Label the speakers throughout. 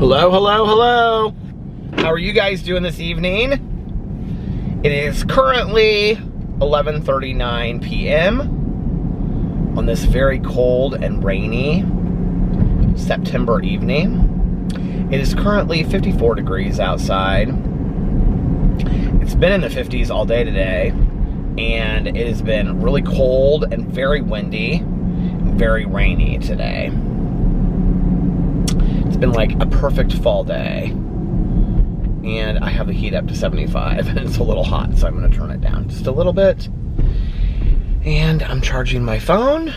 Speaker 1: Hello, hello, hello. How are you guys doing this evening? It is currently 11:39 p.m. on this very cold and rainy September evening. It is currently 54 degrees outside. It's been in the 50s all day today, and it has been really cold and very windy, and very rainy today. It's been like a perfect fall day, and I have the heat up to 75, and it's a little hot, so I'm going to turn it down just a little bit. And I'm charging my phone,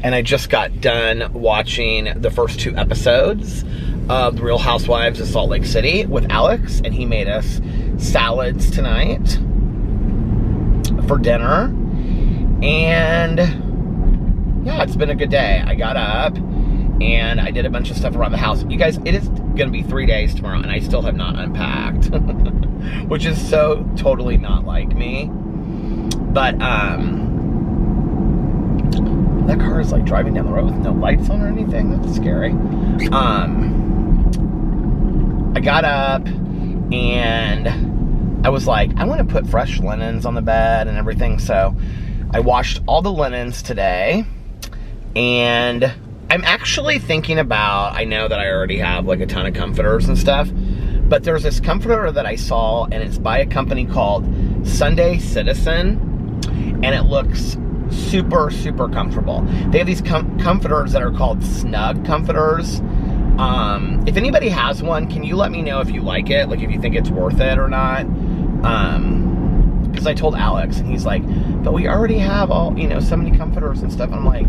Speaker 1: and I just got done watching the first 2 episodes of The Real Housewives of Salt Lake City with Alex, and he made us salads tonight for dinner. And yeah, it's been a good day. I got up and I did a bunch of stuff around the house. You guys, it is gonna be 3 days tomorrow and I still have not unpacked, which is so totally not like me. But that car is like driving down the road with no lights on or anything. That's scary. I got up and I was like, I want to put fresh linens on the bed and everything. So I washed all the linens today, and I'm actually thinking about, I know that I already have like a ton of comforters and stuff, but there's this comforter that I saw, and it's by a company called Sunday Citizen, and it looks super, super comfortable. They have these comforters that are called snug comforters. If anybody has one, can you let me know if you like it, like if you think it's worth it or not? Because I told Alex, and he's like, but we already have all, you know, so many comforters and stuff. And I'm like,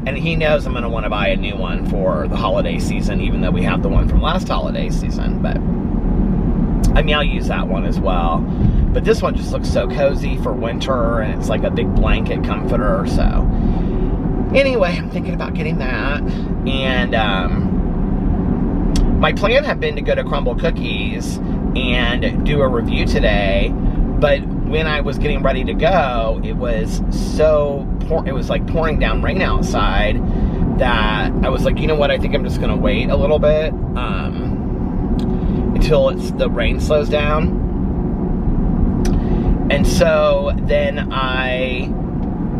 Speaker 1: and he knows I'm going to want to buy a new one for the holiday season, even though we have the one from last holiday season. But I mean, I'll use that one as well. But this one just looks so cozy for winter, and it's like a big blanket comforter. So anyway, I'm thinking about getting that. And my plan had been to go to Crumble Cookies and do a review today, but when I was getting ready to go, it was like pouring down rain outside, that I was like, you know what, I think I'm just gonna wait a little bit until the rain slows down. And so then I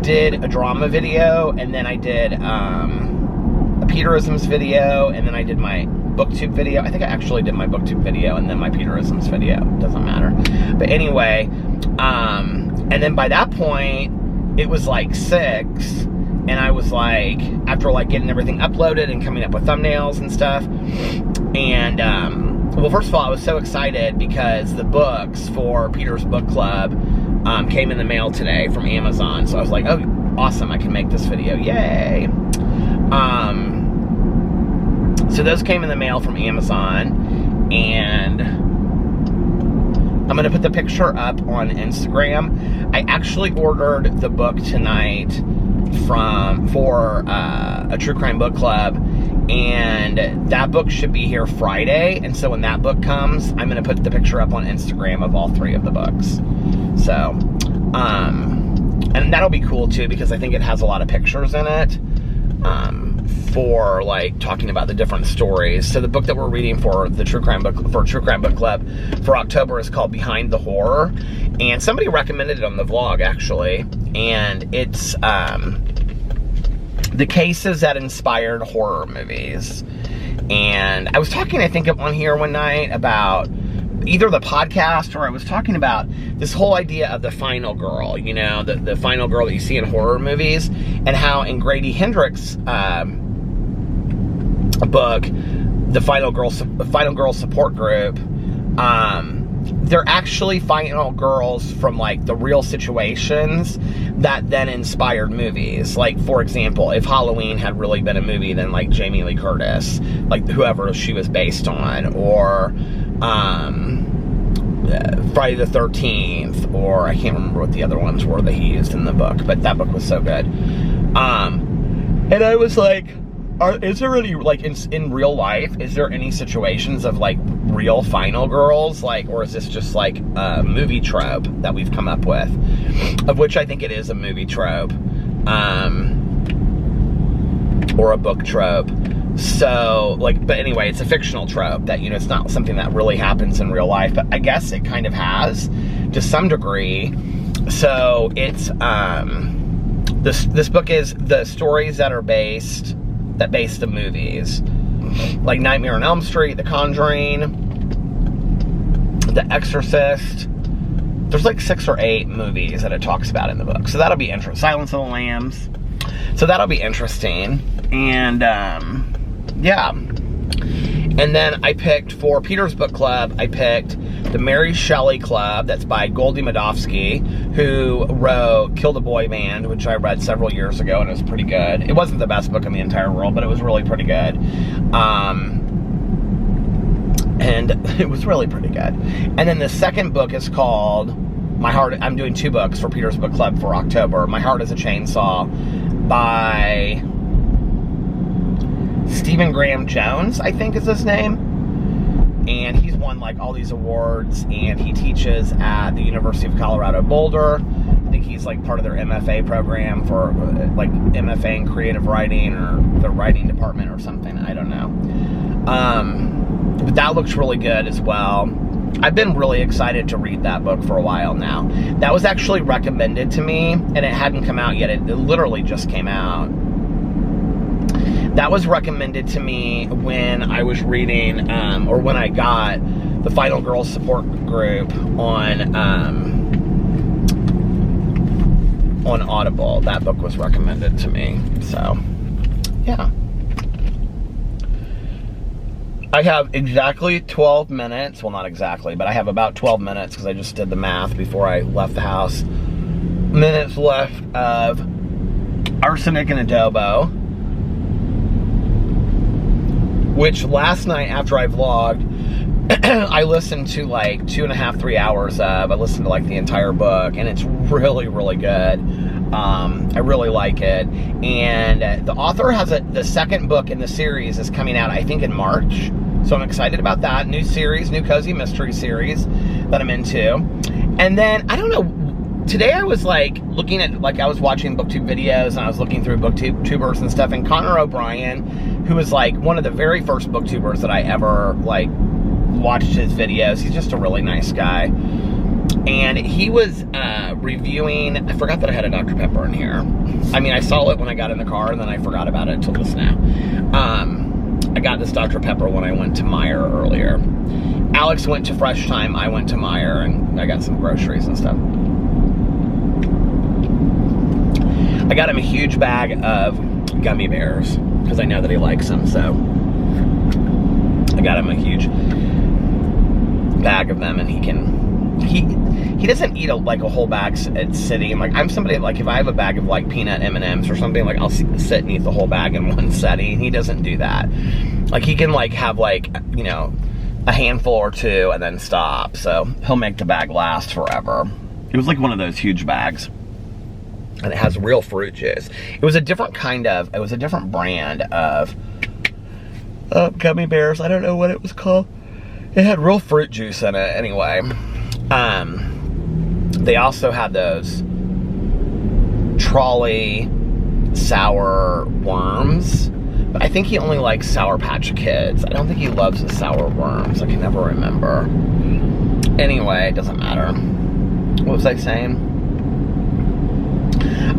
Speaker 1: did a drama video, and then I did a Peterisms video, and then I did my booktube video. I think I actually did my booktube video and then my Peterisms video. Doesn't matter. But anyway, and then by that point, it was like 6, and I was like, after like getting everything uploaded and coming up with thumbnails and stuff, and well, first of all, I was so excited because the books for Peter's Book Club came in the mail today from Amazon. So I was like, oh, awesome, I can make this video, yay. So those came in the mail from Amazon, and I'm going to put the picture up on Instagram. I actually ordered the book tonight for a true crime book club, and that book should be here Friday. And so when that book comes, I'm going to put the picture up on Instagram of all 3 of the books. So, and that'll be cool too, because I think it has a lot of pictures in it. For like talking about the different stories. So the book that we're reading for the True Crime Book Club for October is called Behind the Horror, and somebody recommended it on the vlog actually, and it's the cases that inspired horror movies. And I was talking, I think, on here one night about either the podcast, or I was talking about this whole idea of the final girl, you know, the final girl that you see in horror movies, and how in Grady Hendrix' book, the Final Girl Support Group, they're actually final girls from like the real situations that then inspired movies. Like, for example, if Halloween had really been a movie, then like Jamie Lee Curtis, like whoever she was based on, or Friday the 13th, or I can't remember what the other ones were that he used in the book, but that book was so good. And I was like, is there any, like, in real life, is there any situations of, like, real final girls, like, or is this just, like, a movie trope that we've come up with? Of which I think it is a movie trope, or a book trope. So, like, but anyway, it's a fictional trope that, you know, it's not something that really happens in real life, but I guess it kind of has to some degree. So it's, this book is the stories that base the movies, like Nightmare on Elm Street, The Conjuring, The Exorcist. There's like 6 or 8 movies that it talks about in the book. So that'll be interesting. Silence of the Lambs. So that'll be interesting. And, yeah. And then I picked, for Peter's book club, I picked the Mary Shelley Club. That's by Goldie Modofsky, who wrote Kill the Boy Band, which I read several years ago, and it was pretty good. It wasn't the best book in the entire world, but it was really pretty good. And it was really pretty good. And then the second book is called My Heart. I'm doing 2 books for Peter's book club for October. My Heart is a Chainsaw by Stephen Graham Jones, I think is his name. And he's won like all these awards, and he teaches at the University of Colorado Boulder. I think he's like part of their MFA program for like MFA in creative writing, or the writing department or something. I don't know. But that looks really good as well. I've been really excited to read that book for a while now. That was actually recommended to me, and it hadn't come out yet. It literally just came out. That was recommended to me when I was reading, or when I got the Final Girls support group on Audible. That book was recommended to me. So, yeah. I have exactly 12 minutes. Well, not exactly, but I have about 12 minutes because I just did the math before I left the house. Minutes left of Arsenic and Adobo, which last night after I vlogged, I listened to like 2.5, 3 hours of. I listened to like the entire book, and it's really, really good. I really like it. And the author has the second book in the series is coming out, I think, in March. So I'm excited about that. New series, new cozy mystery series that I'm into. And then, I don't know, today I was like looking at, like I was watching BookTube videos, and I was looking through BookTubers and stuff, and Connor O'Brien, who was like one of the very first BookTubers that I ever like watched his videos. He's just a really nice guy. And he was reviewing, I forgot that I had a Dr. Pepper in here. I mean, I saw it when I got in the car, and then I forgot about it until just now. I got this Dr. Pepper when I went to Meijer earlier. Alex went to Fresh Time, I went to Meijer, and I got some groceries and stuff. I got him a huge bag of gummy bears, because I know that he likes them, so I got him a huge bag of them, and he doesn't eat like a whole bag at sitting. Like, I'm somebody, like, if I have a bag of like peanut M&Ms or something, like I'll sit and eat the whole bag in one setting. He doesn't do that. Like, he can like have like, you know, a handful or 2 and then stop. So he'll make the bag last forever. It was like one of those huge bags, and it has real fruit juice. It was a different kind of, it was a different brand of gummy bears. I don't know what it was called. It had real fruit juice in it. Anyway, they also had those trolley sour worms, but I think he only likes Sour Patch Kids. I don't think he loves the sour worms. I can never remember. Anyway, it doesn't matter. What was I saying?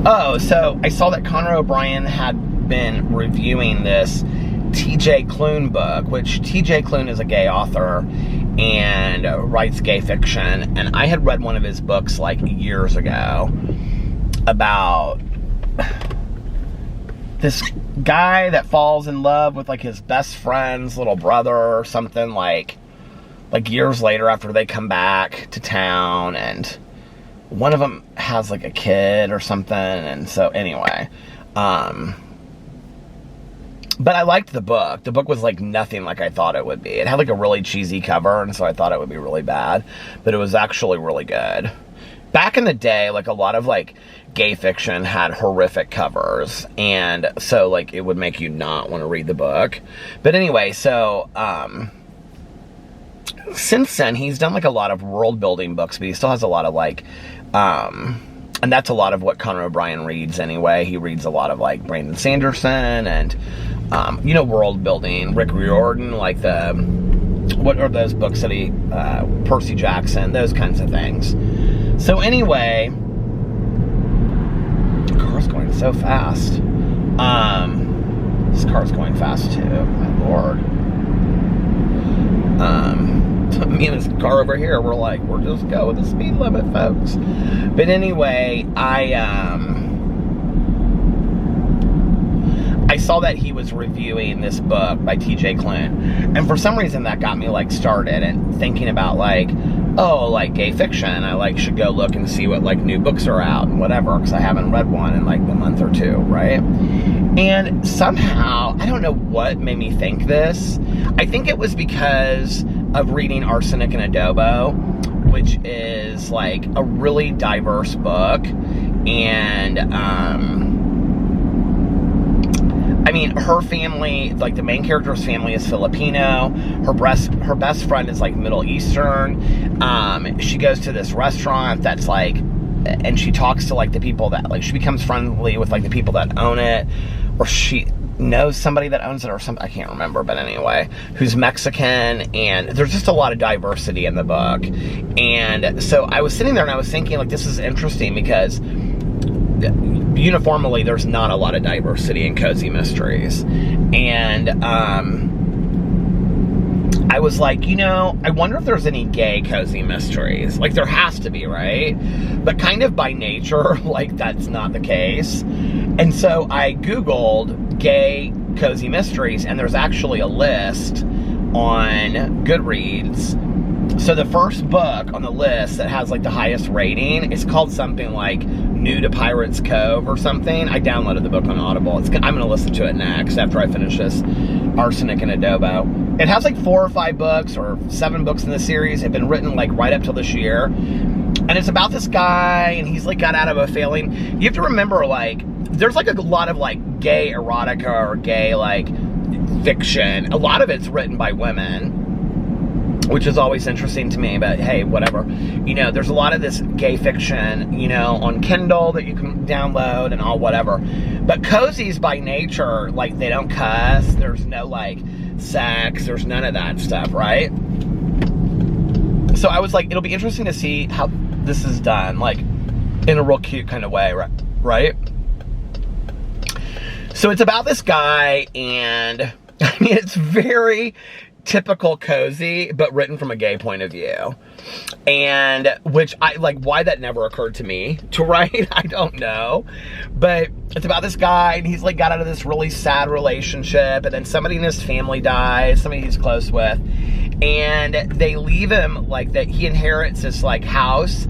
Speaker 1: Oh, so I saw that Connor O'Brien had been reviewing this T.J. Klune book, which T.J. Klune is a gay author and writes gay fiction, and I had read one of his books like years ago about this guy that falls in love with like his best friend's little brother or something, like years later after they come back to town, and one of them has like a kid or something. And so anyway, but I liked the book. The book was like nothing like I thought it would be. It had like a really cheesy cover, and so I thought it would be really bad, but it was actually really good. Back in the day, like a lot of like gay fiction had horrific covers, and so like it would make you not want to read the book. But anyway, so since then he's done like a lot of world building books, but he still has a lot of like And that's a lot of what Conan O'Brien reads anyway. He reads a lot of like Brandon Sanderson and, you know, world building, Rick Riordan, like what are those books that he, Percy Jackson, those kinds of things. So anyway, the car's going so fast. This car's going fast too, my lord. Me and this car over here, we're just go with the speed limit, folks. But anyway, I saw that he was reviewing this book by T.J. Klint, and for some reason that got me like started and thinking about like, oh, like gay fiction. I like should go look and see what like new books are out and whatever, because I haven't read one in like a month or two, right? And somehow, I don't know what made me think this. I think it was because of reading Arsenic and Adobo, which is like a really diverse book. And, I mean, her family, like the main character's family is Filipino. Her best friend is like Middle Eastern. She goes to this restaurant that's like, and she talks to like the people that, like, she becomes friendly with like the people that own it, or she knows somebody that owns it or something, I can't remember, but anyway, who's Mexican, and there's just a lot of diversity in the book. And so I was sitting there and I was thinking, like, this is interesting because uniformly there's not a lot of diversity in cozy mysteries. And I was like, you know, I wonder if there's any gay cozy mysteries. Like, there has to be, right? But kind of by nature, like, that's not the case. And so I Googled gay cozy mysteries, and there's actually a list on Goodreads. So the first book on the list that has like the highest rating is called something like New to Pirates Cove or something. I downloaded the book on Audible. I'm going to listen to it next after I finish this Arsenic and Adobo. It has like 4 or 5 books or 7 books in the series. Have been written like right up till this year. And it's about this guy, and he's like got out of a failing. You have to remember, like, there's like a lot of like gay erotica or gay like fiction. A lot of it's written by women, which is always interesting to me, but hey, whatever. You know, there's a lot of this gay fiction, you know, on Kindle that you can download and all whatever. But cozies by nature, like, they don't cuss, there's no like sex, there's none of that stuff, right? So I was like, it'll be interesting to see how this is done, like, in a real cute kind of way, right? So it's about this guy, and I mean, it's very typical cozy, but written from a gay point of view. And which I like, why that never occurred to me to write, I don't know. But it's about this guy, and he's like got out of this really sad relationship, and then somebody in his family dies, somebody he's close with, and they leave him like that. He inherits this like house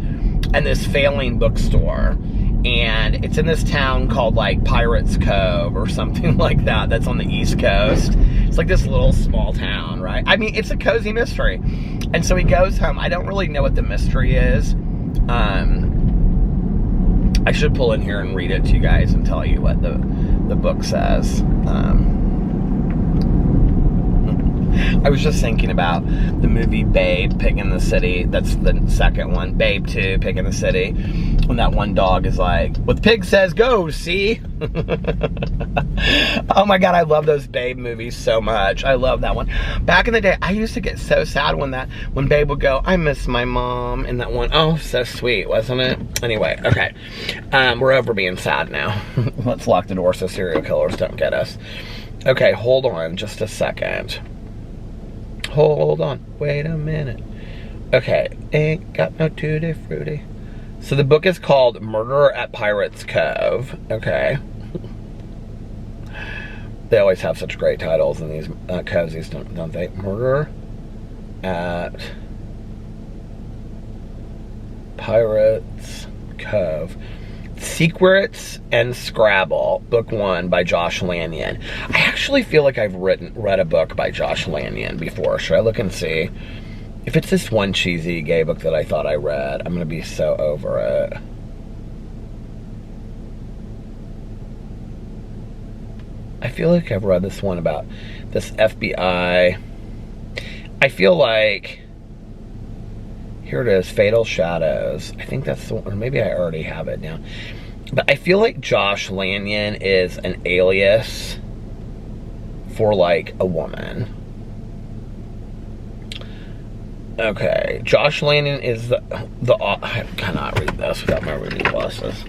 Speaker 1: and this failing bookstore. And it's in this town called like Pirates Cove or something like that. That's on the East Coast. It's like this little small town, right? I mean, it's a cozy mystery. And so he goes home. I don't really know what the mystery is. I should pull in here and read it to you guys and tell you what the book says. I was just thinking about the movie Babe, Pig in the City. That's the second one. Babe 2, Pig in the City. When that one dog is like, what the pig says goes, see? Oh my God, I love those Babe movies so much. I love that one. Back in the day, I used to get so sad when Babe would go, I miss my mom, in that one. Oh, so sweet, wasn't it? Anyway, okay. We're over being sad now. Let's lock the door so serial killers don't get us. Okay, hold on just a second. Hold on, wait a minute. Okay, ain't got no tutti frutti. So the book is called Murder at Pirates Cove. Okay. They always have such great titles in these cozies, don't they? Murder at Pirates Cove. Secrets and Scrabble, book 1 by Josh Lanyon. I actually feel like I've read a book by Josh Lanyon before. Should I look and see? If it's this one cheesy gay book that I thought I read, I'm gonna be so over it. I feel like I've read this one about this FBI. I feel like Here it is, Fatal Shadows. I think that's the one, or maybe I already have it now. But I feel like Josh Lanyon is an alias for like a woman. Okay, Josh Lanyon is the I cannot read this without my reading glasses.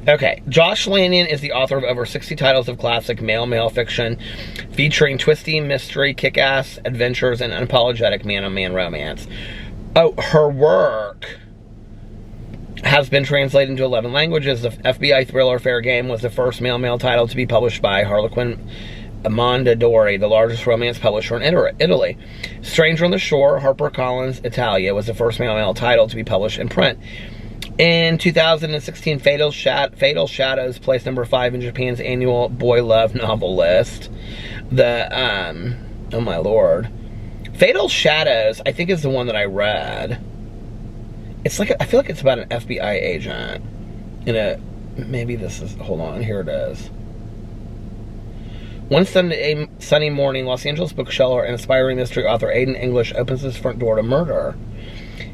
Speaker 1: Okay, Josh Lanyon is the author of over 60 titles of classic male fiction featuring twisty mystery, kick-ass adventures, and unapologetic man-on-man romance. Oh, her work has been translated into 11 languages. The FBI thriller Fair Game was the first male title to be published by Harlequin Mondadori, the largest romance publisher in Italy. Stranger on the Shore, HarperCollins Italia, was the first male title to be published in print. In 2016, Fatal Shadows placed number 5 in Japan's annual Boy Love novel list. Oh my lord. Fatal Shadows, I think, is the one that I read. It's like, I feel like it's about an FBI agent. Maybe this is, hold on, here it is. One sunny morning, Los Angeles bookseller and aspiring mystery author Aiden English opens his front door to murder.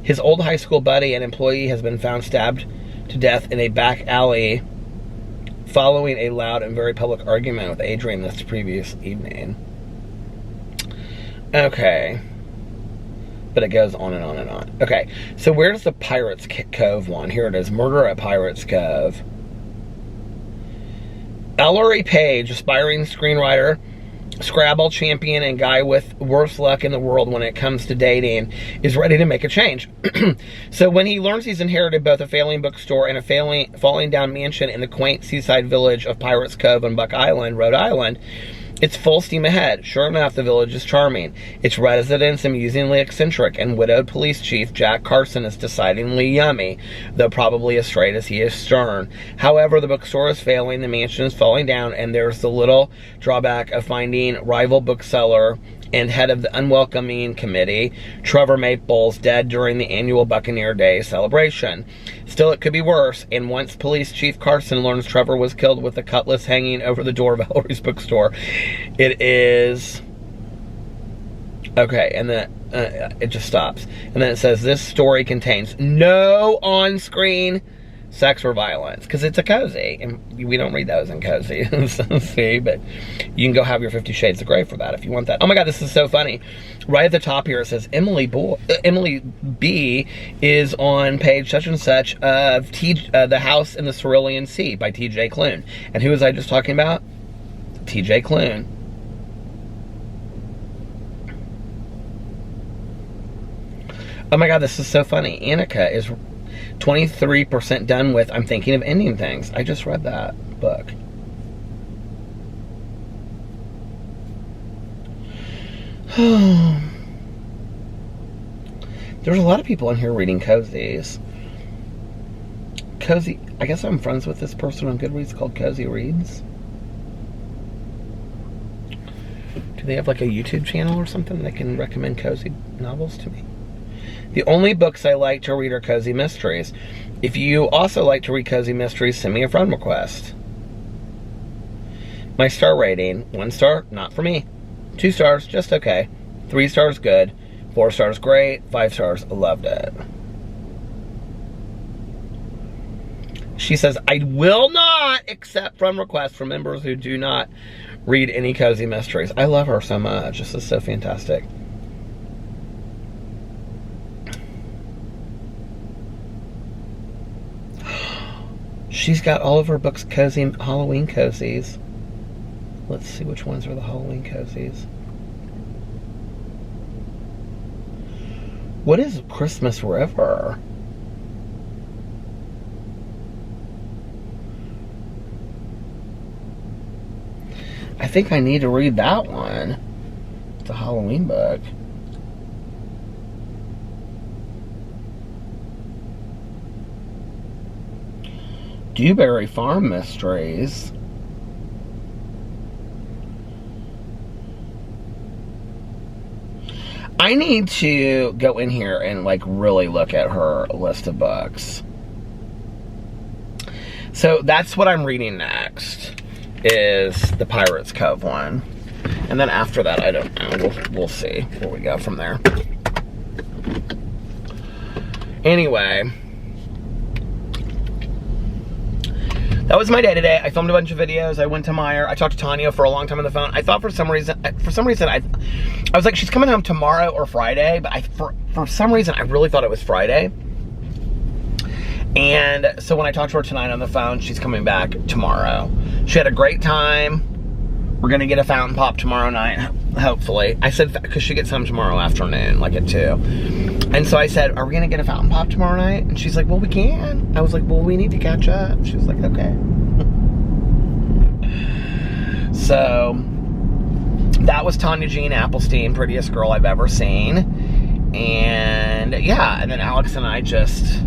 Speaker 1: His old high school buddy and employee has been found stabbed to death in a back alley following a loud and very public argument with Adrian this previous evening. Okay. But it goes on and on and on. Okay, so where's the Pirates Cove one? Here it is, Murder at Pirates Cove. Ellery Page, aspiring screenwriter, Scrabble champion, and guy with worse luck in the world when it comes to dating, is ready to make a change. So when he learns he's inherited both a failing bookstore and a falling down mansion in the quaint seaside village of Pirates Cove on Buck Island, Rhode Island, it's full steam ahead. Sure enough, the village is charming. Its residents amusingly eccentric, and widowed police chief Jack Carson is decidedly yummy, though probably as straight as he is stern. However, the bookstore is failing, the mansion is falling down, and there's the little drawback of finding rival bookseller and head of the unwelcoming committee, Trevor Maples, dead during the annual Buccaneer Day celebration. Still, it could be worse, and once Police Chief Carson learns Trevor was killed with a cutlass hanging over the door of Ellery's bookstore, it is... Okay, and then it just stops. And then it says, this story contains no on-screen sex or violence, because it's a cozy, and we don't read those in cozy. See, but you can go have your 50 Shades of Grey for that if you want that. Oh my god, this is so funny. Right at the top here it says Emily B is on page such and such of The House in the Cerulean Sea by T.J. Klune. And who was I just talking about? T.J. Klune. Oh my god, this is so funny. Annika is 23% done with I'm Thinking of Ending Things. I just read that book. There's a lot of people in here reading cozies. Cozy, I guess I'm friends with this person on Goodreads called Cozy Reads. Do they have like a YouTube channel or something that can recommend cozy novels to me? The only books I like to read are cozy mysteries. If you also like to read cozy mysteries, send me a friend request. My star rating, 1 star, not for me. 2 stars, just okay. 3 stars, good. 4 stars, great. 5 stars, loved it. She says, I will not accept friend requests from members who do not read any cozy mysteries. I love her so much. This is so fantastic. She's got all of her books cozy, Halloween cozies. Let's see which ones are the Halloween cozies. What is Christmas River? I think I need to read that one. It's a Halloween book. Dewberry Farm Mysteries. I need to go in here and like really look at her list of books. So that's what I'm reading next, is the Pirates Cove one. And then after that, I don't know. We'll see where we go from there. Anyway, that was my day today. I filmed a bunch of videos. I went to Meyer. I talked to Tanya for a long time on the phone. I thought for some reason, I was like, she's coming home tomorrow or Friday, but for some reason, I really thought it was Friday. And so when I talked to her tonight on the phone, she's coming back tomorrow. She had a great time. We're gonna get a fountain pop tomorrow night, hopefully. I said, because she gets home tomorrow afternoon, like at 2. And so I said, are we gonna get a fountain pop tomorrow night? And she's like, well, we can. I was like, well, we need to catch up. She was like, okay. So that was Tanya Jean Applestein, prettiest girl I've ever seen. And yeah, and then Alex and I just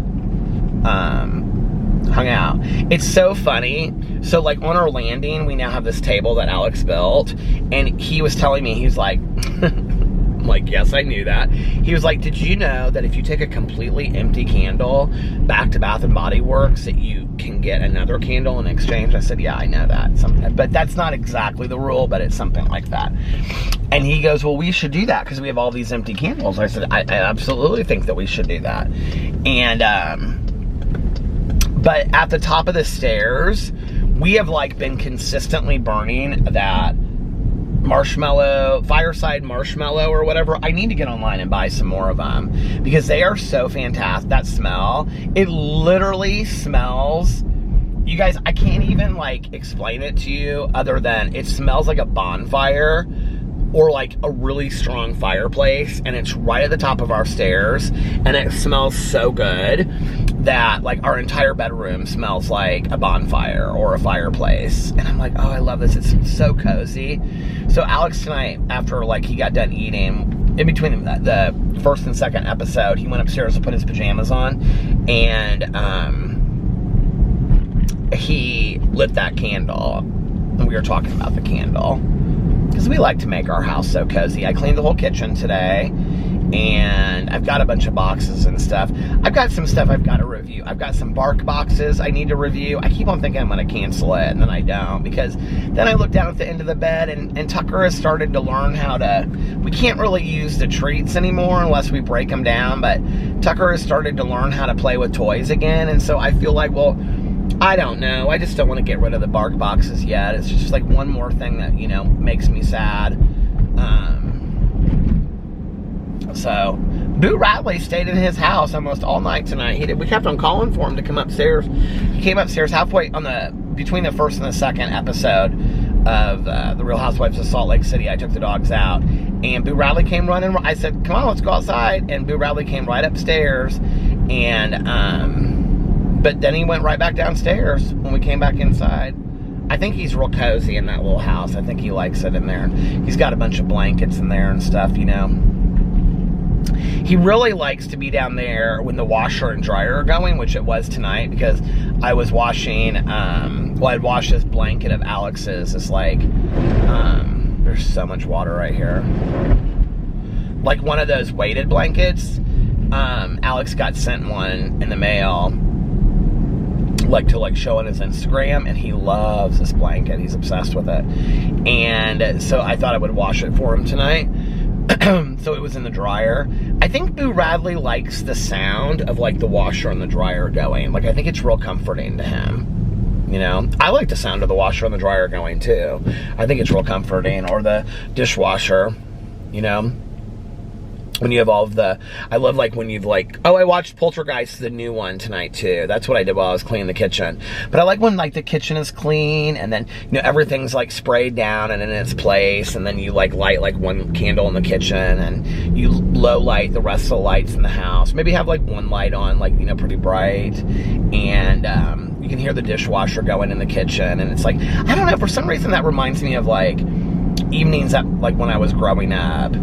Speaker 1: hung out. It's so funny. So like on our landing, we now have this table that Alex built, and he was telling me, he's like, I'm like, yes, I knew that. He was like, did you know that if you take a completely empty candle back to Bath & Body Works, that you can get another candle in exchange? I said, yeah, I know that. But that's not exactly the rule, but it's something like that. And he goes, well, we should do that because we have all these empty candles. I said, I absolutely think that we should do that. And, but at the top of the stairs, we have like been consistently burning that marshmallow, fireside marshmallow or whatever. I need to get online and buy some more of them because they are so fantastic. That smell, it literally smells, you guys, I can't even like explain it to you other than it smells like a bonfire or like a really strong fireplace, and it's right at the top of our stairs, and it smells so good that like our entire bedroom smells like a bonfire or a fireplace. And I'm like, oh, I love this. It's so cozy. So Alex tonight, after like he got done eating, in between the first and second episode, he went upstairs to put his pajamas on, and he lit that candle, and we were talking about the candle because we like to make our house so cozy. I cleaned the whole kitchen today, and I've got a bunch of boxes and stuff. I've got some stuff I've got to review. I've got some bark boxes I need to review. I keep on thinking I'm going to cancel it, and then I don't, because then I look down at the end of the bed, and Tucker has started to learn how to, we can't really use the treats anymore unless we break them down, but Tucker has started to learn how to play with toys again, and so I feel like, well, I don't know. I just don't want to get rid of the bark boxes yet. It's just like one more thing that, you know, makes me sad. So, Boo Radley stayed in his house almost all night tonight. We kept on calling for him to come upstairs. He came upstairs halfway between the first and the second episode of The Real Housewives of Salt Lake City. I took the dogs out, and Boo Radley came running. I said, come on, let's go outside. And Boo Radley came right upstairs, and but then he went right back downstairs when we came back inside. I think he's real cozy in that little house. I think he likes it in there. He's got a bunch of blankets in there and stuff, you know. He really likes to be down there when the washer and dryer are going, which it was tonight, because I was washing, well, I'd washed this blanket of Alex's. It's like, there's so much water right here. Like one of those weighted blankets. Alex got sent one in the mail, like to show on his Instagram, and he loves this blanket. He's obsessed with it. And so I thought I would wash it for him tonight. So it was in the dryer. I think Boo Radley likes the sound of like the washer and the dryer going. Like I think it's real comforting to him. You know, I like the sound of the washer and the dryer going too. I think it's real comforting. Or the dishwasher, you know. When you have all of the, I love like when you've like, oh, I watched Poltergeist, the new one tonight too. That's what I did while I was cleaning the kitchen. But I like when like the kitchen is clean, and then, you know, everything's like sprayed down and in its place, and then you like light like one candle in the kitchen, and you low light the rest of the lights in the house. Maybe have like one light on, like, you know, pretty bright, and you can hear the dishwasher going in the kitchen, and it's like, I don't know, for some reason that reminds me of like evenings that, like when I was growing up.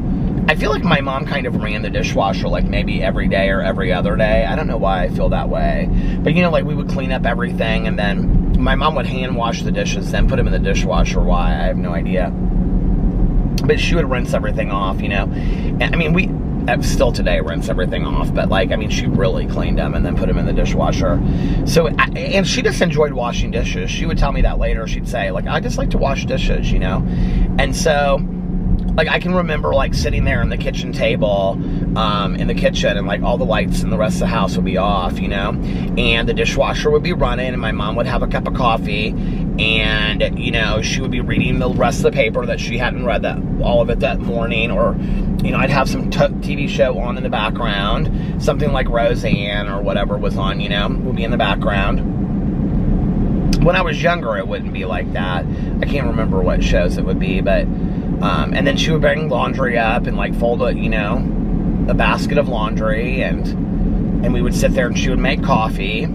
Speaker 1: I feel like my mom kind of ran the dishwasher like maybe every day or every other day. I don't know why I feel that way. But, you know, like we would clean up everything, and then my mom would hand wash the dishes, then put them in the dishwasher. Why? I have no idea. But she would rinse everything off, you know. And, I mean, we still today rinse everything off. But, like, I mean, she really cleaned them and then put them in the dishwasher. So, and she just enjoyed washing dishes. She would tell me that later. She'd say, like, I just like to wash dishes, you know. And so like, I can remember, like, sitting there in the kitchen table, in the kitchen, and, like, all the lights in the rest of the house would be off, you know, and the dishwasher would be running, and my mom would have a cup of coffee, and, you know, she would be reading the rest of the paper that she hadn't read all of it that morning, or, you know, I'd have some TV show on in the background, something like Roseanne or whatever was on, you know, would be in the background. When I was younger, it wouldn't be like that. I can't remember what shows it would be, but, and then she would bring laundry up and, like, fold a, you know, a basket of laundry, and we would sit there and she would make coffee,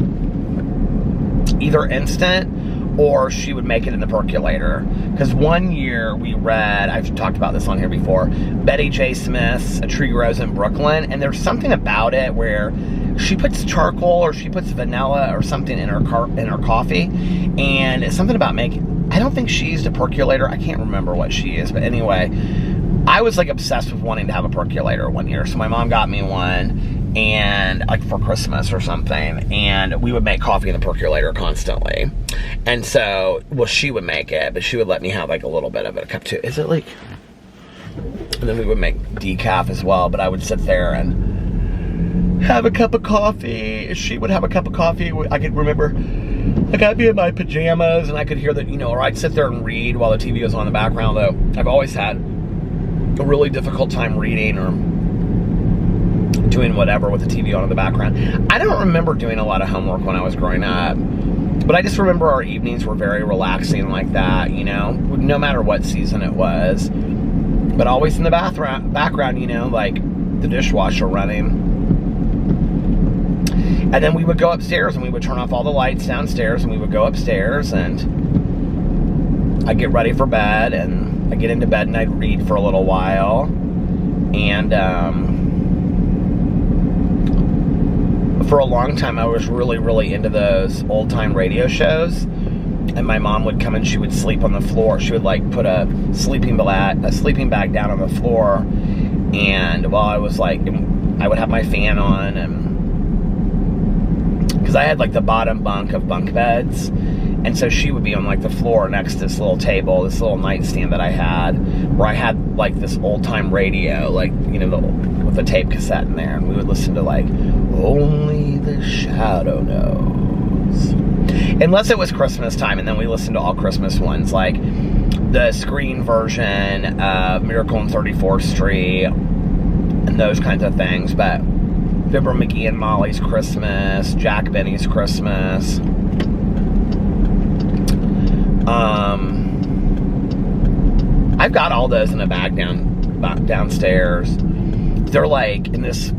Speaker 1: either instant or she would make it in the percolator. Because one year we read, I've talked about this on here before, Betty J. Smith's A Tree Grows in Brooklyn, and there's something about it where she puts charcoal or she puts vanilla or something in her coffee, and it's something about making, I don't think she used a percolator, I can't remember what she used, but anyway, I was, like, obsessed with wanting to have a percolator one year, so my mom got me one, and, like, for Christmas or something, and we would make coffee in the percolator constantly. And so, well, she would make it, but she would let me have, like, a little bit of it, a cup too. Is it, like, and then we would make decaf as well, but I would sit there and have a cup of coffee. She would have a cup of coffee. I could remember, like, I'd be in my pajamas, and I could hear that, you know, or I'd sit there and read while the TV was on in the background, though I've always had a really difficult time reading or doing whatever with the TV on in the background. I don't remember doing a lot of homework when I was growing up, but I just remember our evenings were very relaxing like that, you know, no matter what season it was, but always in the background, you know, like the dishwasher running. And then we would go upstairs and we would turn off all the lights downstairs, and we would go upstairs, and I'd get ready for bed, and I'd get into bed and I'd read for a little while. And for a long time I was really into those old time radio shows, and my mom would come and she would sleep on the floor. She would, like, put a sleeping bag down on the floor, and while I was, like, I would have my fan on, and because I had, like, the bottom bunk of bunk beds, and so she would be on, like, the floor next to this little table, this little nightstand that I had, where I had, like, this old-time radio, like, you know, with a tape cassette in there, and we would listen to, like, Only the Shadow Knows. Unless it was Christmas time, and then we listened to all Christmas ones, like the screen version of Miracle on 34th Street, and those kinds of things, but Fibber McGee and Molly's Christmas, Jack Benny's Christmas. I've got all those in a bag downstairs. They're, like, in this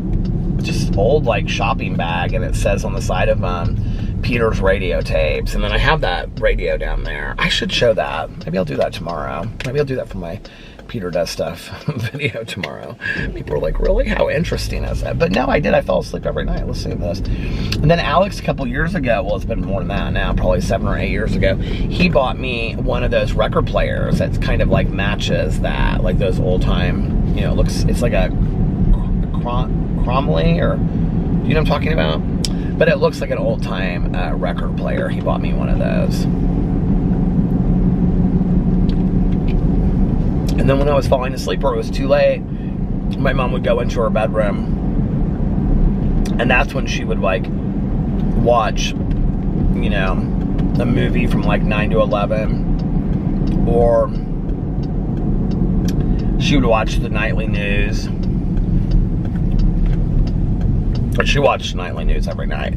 Speaker 1: just old, like, shopping bag, and it says on the side of them, Peter's radio tapes, and then I have that radio down there. I should show that. Maybe I'll do that tomorrow. Maybe I'll do that for my Peter Does Stuff video tomorrow. People are like, really? How interesting is that? But no, I did. I fell asleep every night listening to this. And then Alex, a couple years ago, well, it's been more than that now, probably 7 or 8 years ago, he bought me one of those record players that's kind of like matches that, like those old time, you know, it's like a Cromley, or, you know what I'm talking about? But it looks like an old time record player. He bought me one of those. And then when I was falling asleep or it was too late, my mom would go into her bedroom, and that's when she would, like, watch, you know, a movie from like 9 to 11, or she would watch the nightly news. She watched nightly news every night,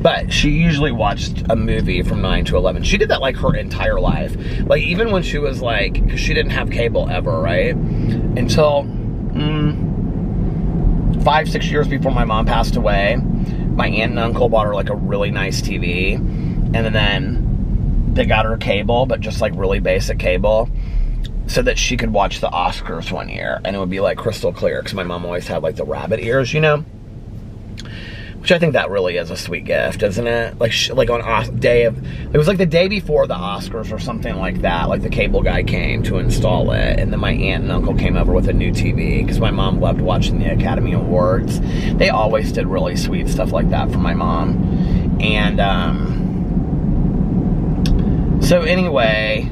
Speaker 1: but she usually watched a movie from 9 to 11. She did that, like, her entire life. Like, even when she was, like, because she didn't have cable ever, right? Until 5-6 years before my mom passed away, my aunt and uncle bought her, like, a really nice TV, and then they got her cable, but just, like, really basic cable, so that she could watch the Oscars one year, and it would be, like, crystal clear, because my mom always had, like, the rabbit ears, you know? Which I think that really is a sweet gift, isn't it? Like on it was like the day before the Oscars or something like that. Like the cable guy came to install it, and then my aunt and uncle came over with a new TV, because my mom loved watching the Academy Awards. They always did really sweet stuff like that for my mom. And so anyway,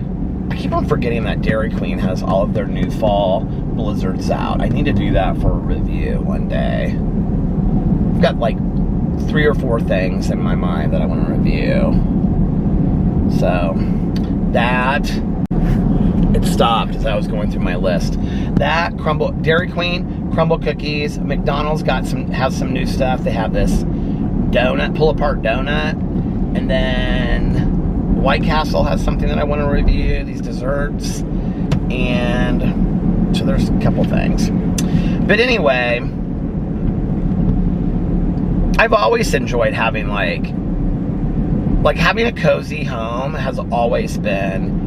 Speaker 1: I keep on forgetting that Dairy Queen has all of their new fall blizzard's out. I need to do that for a review one day. I've got like 3 or 4 things in my mind that I want to review. So, that... It stopped as I was going through my list. That Dairy Queen crumble cookies. McDonald's has some new stuff. They have this donut, pull apart donut, and then White Castle has something that I want to review. These desserts, and so there's a couple things. But anyway, I've always enjoyed having like having a cozy home has always been.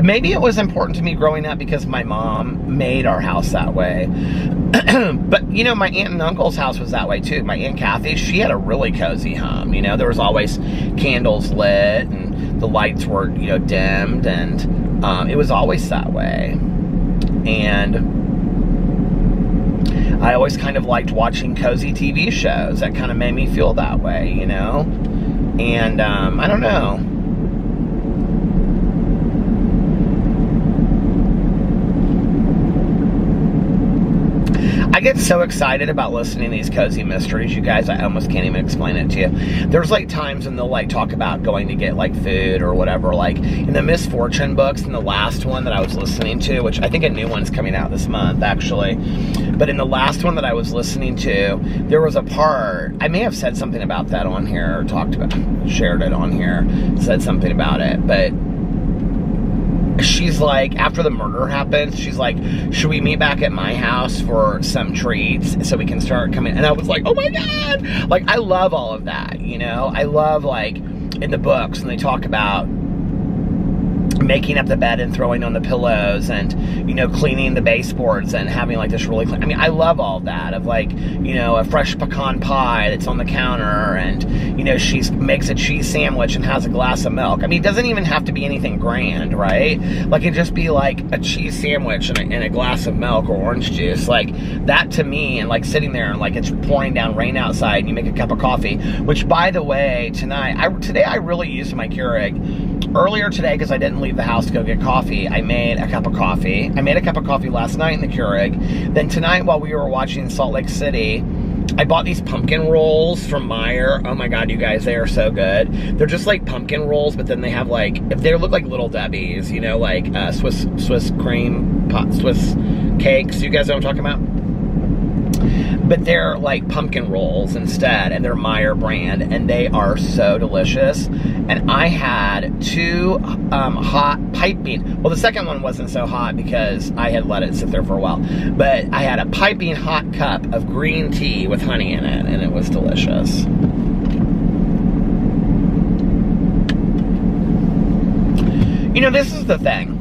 Speaker 1: Maybe it was important to me growing up because my mom made our house that way. But, you know, my aunt and uncle's house was that way too. My Aunt Kathy, she had a really cozy home. You know, there was always candles lit and the lights were, you know, dimmed, and it was always that way. And I always kind of liked watching cozy TV shows that kind of made me feel that way, you know? And I don't know. I get so excited about listening to these cozy mysteries, you guys, I almost can't even explain it to you. There's like times when they'll like talk about going to get like food or whatever, like in the Misfortune books, in the last one that I was listening to, which I think a new one's coming out this month actually, but in the last one that I was listening to, there was a part, I may have said something about that on here, or shared it on here, said something about it, but she's like, after the murder happens, she's like, should we meet back at my house for some treats so we can start coming? And I was like, oh my God! Like, I love all of that, you know? I love, like, in the books, when they talk about making up the bed and throwing on the pillows and, you know, cleaning the baseboards and having, like, this really clean... I mean, I love all that, of, like, you know, a fresh pecan pie that's on the counter and, you know, she makes a cheese sandwich and has a glass of milk. I mean, it doesn't even have to be anything grand, right? Like, it'd just be, like, a cheese sandwich and a glass of milk or orange juice. Like, that to me, and, like, sitting there and, like, it's pouring down rain outside and you make a cup of coffee, which, by the way, today I really used my Keurig. Earlier today, because I didn't leave the house to go get coffee, I made a cup of coffee. I made a cup of coffee last night in the Keurig. Then tonight, while we were watching Salt Lake City, I bought these pumpkin rolls from Meijer. Oh my God, you guys, they are so good. They're just like pumpkin rolls, but then they have like, they look like Little Debbie's, you know, like Swiss cakes. You guys know what I'm talking about? But they're like pumpkin rolls instead, and they're Meijer brand, and they are so delicious. And I had 2 hot piping, well, the second one wasn't so hot because I had let it sit there for a while, but I had a piping hot cup of green tea with honey in it, and it was delicious. You know, this is the thing.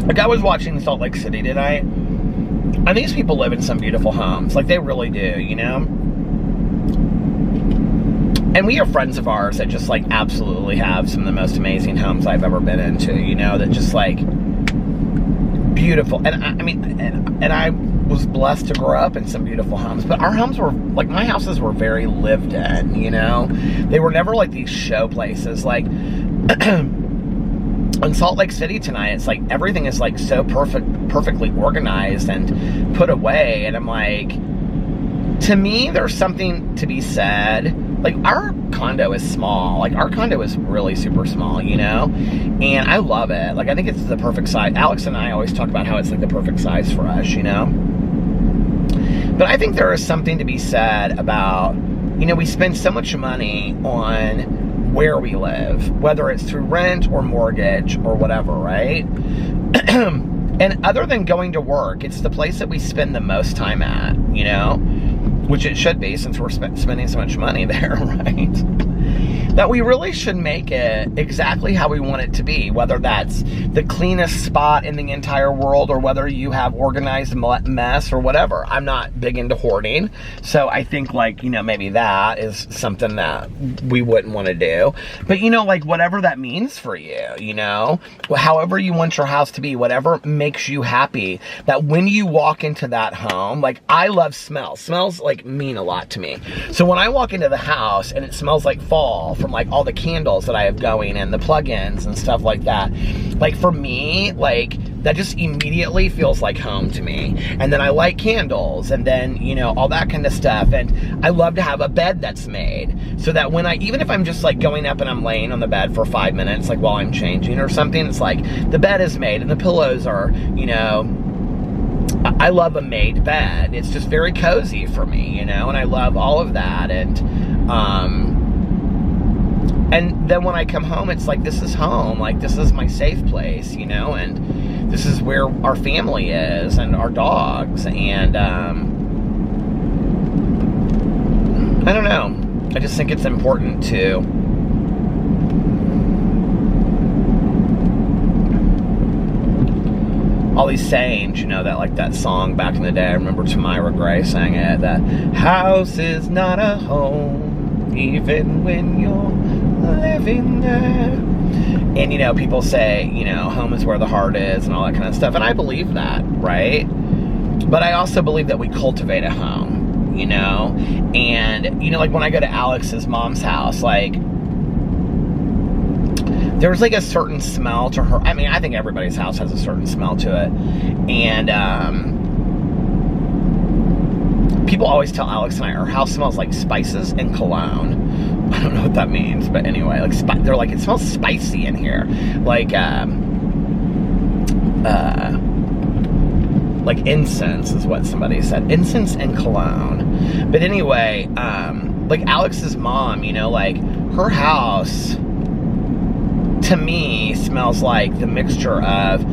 Speaker 1: Like, I was watching Salt Lake City tonight, and these people live in some beautiful homes. Like, they really do, you know? And we have friends of ours that just, like, absolutely have some of the most amazing homes I've ever been into, you know? That just, like, beautiful. And I mean, and I was blessed to grow up in some beautiful homes. But our homes were, like, my houses were very lived in, you know? They were never, like, these show places. Like... in Salt Lake City tonight, it's like everything is like so perfectly organized and put away, and I'm like, to me, there's something to be said. Like, our condo is small. Like, our condo is really super small, you know? And I love it. Like, I think it's the perfect size. Alex and I always talk about how it's like the perfect size for us, you know? But I think there is something to be said about, you know, we spend so much money on where we live, whether it's through rent or mortgage or whatever, right? And other than going to work, it's the place that we spend the most time at, you know? Which it should be, since we're spending so much money there, right? That we really should make it exactly how we want it to be, whether that's the cleanest spot in the entire world or whether you have organized mess or whatever. I'm not big into hoarding, so I think, like, you know, maybe that is something that we wouldn't want to do. But, you know, like, whatever that means for you, you know, however you want your house to be, whatever makes you happy, that when you walk into that home, like, I love smells. Smells, like, mean a lot to me. So when I walk into the house and it smells like fall from and like all the candles that I have going and the plugins and stuff like that. Like for me, like that just immediately feels like home to me. And then I light candles and then, you know, all that kind of stuff. And I love to have a bed that's made so that when even if I'm just like going up and I'm laying on the bed for 5 minutes, like while I'm changing or something, it's like the bed is made and the pillows are, you know, I love a made bed. It's just very cozy for me, you know, and I love all of that. And then when I come home, it's like, this is home. Like, this is my safe place, you know, and this is where our family is and our dogs. And I don't know. I just think it's important to all these sayings, you know, that like that song back in the day, I remember Tamira Gray sang it, that house is not a home, even when you're living there. And, you know, people say, you know, home is where the heart is and all that kind of stuff. And I believe that, right? But I also believe that we cultivate a home, you know? And, you know, like when I go to Alex's mom's house, like, there's like a certain smell to her. I mean, I think everybody's house has a certain smell to it. And people always tell Alex and I, our house smells like spices and cologne. I don't know what that means, but anyway, like they're like, it smells spicy in here. Like incense is what somebody said. Incense and cologne. But anyway, like Alex's mom, you know, like her house to me smells like the mixture of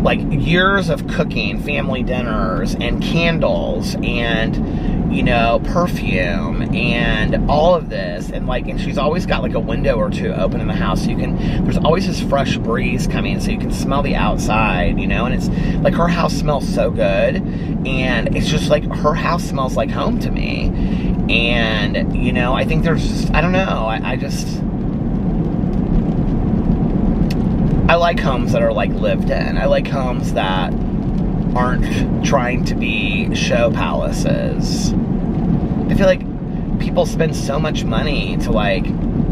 Speaker 1: like years of cooking, family dinners and candles and, you know, perfume and all of this. And like, and she's always got like a window or two open in the house, so you can, there's always this fresh breeze coming so you can smell the outside, you know. And it's like her house smells so good, and it's just like her house smells like home to me. And, you know, I think there's just, I don't know, I like homes that are like lived in. I like homes that aren't trying to be show palaces. I feel like people spend so much money to like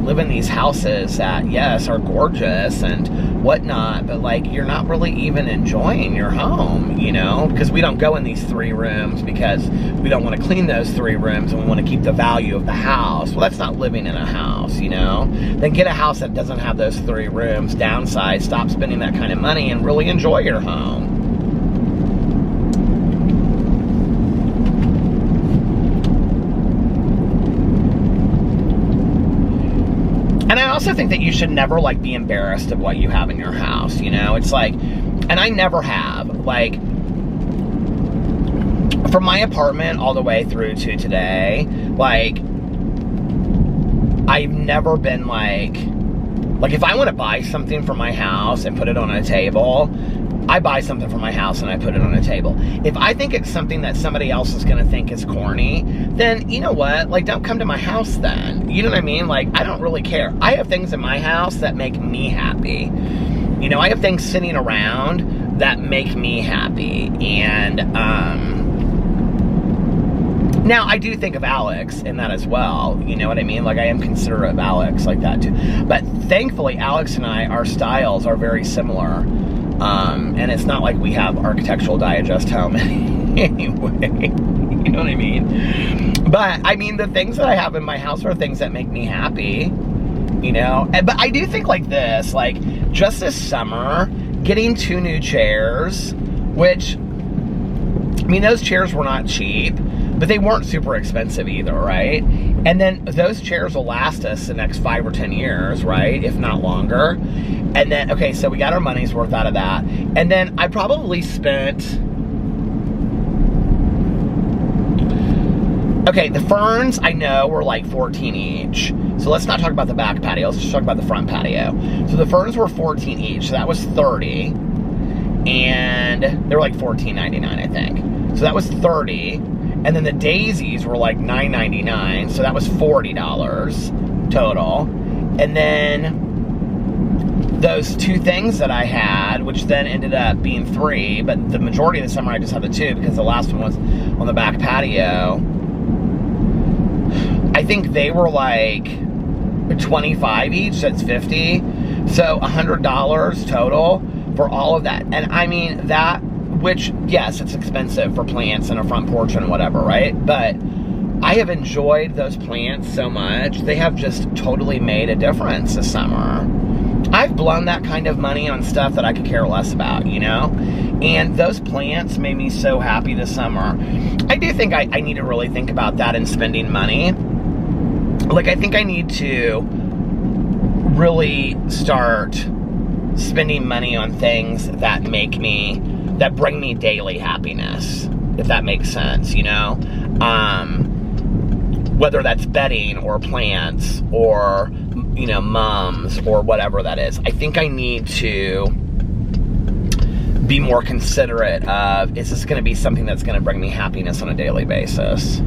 Speaker 1: live in these houses that, yes, are gorgeous and whatnot, but like you're not really even enjoying your home, you know, because we don't go in these 3 rooms because we don't want to clean those 3 rooms and we want to keep the value of the house. Well, that's not living in a house, you know. Then get a house that doesn't have those 3 rooms, downsize, stop spending that kind of money, and really enjoy your home. And I also think that you should never, like, be embarrassed of what you have in your house, you know? It's like, and I never have, like, from my apartment all the way through to today, like, I've never been, like, if I want to buy something for my house and put it on a table, I buy something for my house and I put it on a table. If I think it's something that somebody else is going to think is corny, then, you know what? Like, don't come to my house then. You know what I mean? Like, I don't really care. I have things in my house that make me happy. You know, I have things sitting around that make me happy. And, now, I do think of Alex in that as well. You know what I mean? Like, I am considerate of Alex like that too. But thankfully, Alex and I, our styles are very similar. And it's not like we have Architectural Digest home anyway. You know what I mean? But, I mean, the things that I have in my house are things that make me happy. You know? But I do think like this, like, just this summer, getting 2 new chairs, which, I mean, those chairs were not cheap, but they weren't super expensive either, right? And then those chairs will last us the next 5 or 10 years, right? If not longer. And then, okay, so we got our money's worth out of that. And then I probably spent, okay, the ferns, I know, were like $14 each. So let's not talk about the back patio. Let's just talk about the front patio. So the ferns were $14 each. So that was $30. And they were like $14.99, I think. So that was $30. And then the daisies were like $9.99. So that was $40 total. And then those 2 things that I had, which then ended up being 3, but the majority of the summer I just had the 2 because the last one was on the back patio. I think they were like $25 each, that's $50. So $100 total for all of that. And I mean, that, which, yes, it's expensive for plants and a front porch and whatever, right? But I have enjoyed those plants so much. They have just totally made a difference this summer. I've blown that kind of money on stuff that I could care less about, you know? And those plants made me so happy this summer. I do think I need to really think about that and spending money. Like, I think I need to really start spending money on things that that bring me daily happiness, if that makes sense, you know? Whether that's bedding or plants or, you know, mums or whatever that is. I think I need to be more considerate of, is this going to be something that's going to bring me happiness on a daily basis?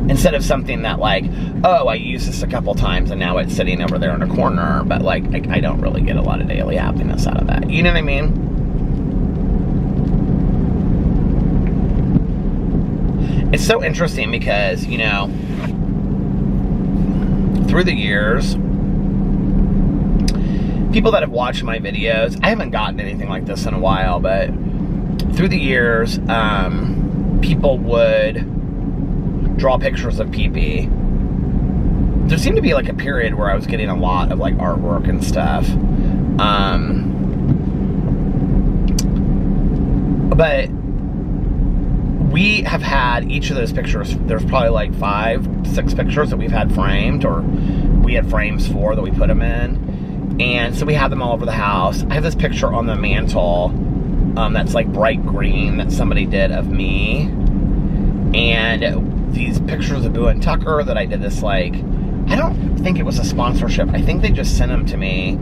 Speaker 1: Instead of something that, like, oh, I used this a couple times and now it's sitting over there in a corner, but, like, I don't really get a lot of daily happiness out of that. You know what I mean? It's so interesting because, you know, through the years, people that have watched my videos, I haven't gotten anything like this in a while, but through the years, people would draw pictures of pee-pee. There seemed to be like a period where I was getting a lot of like artwork and stuff. But we have had each of those pictures, there's probably like 5, 6 pictures that we've had framed, or we had frames for that we put them in. And so we have them all over the house. I have this picture on the mantle that's like bright green that somebody did of me. And these pictures of Boo and Tucker that I did this, like, I don't think it was a sponsorship. I think they just sent them to me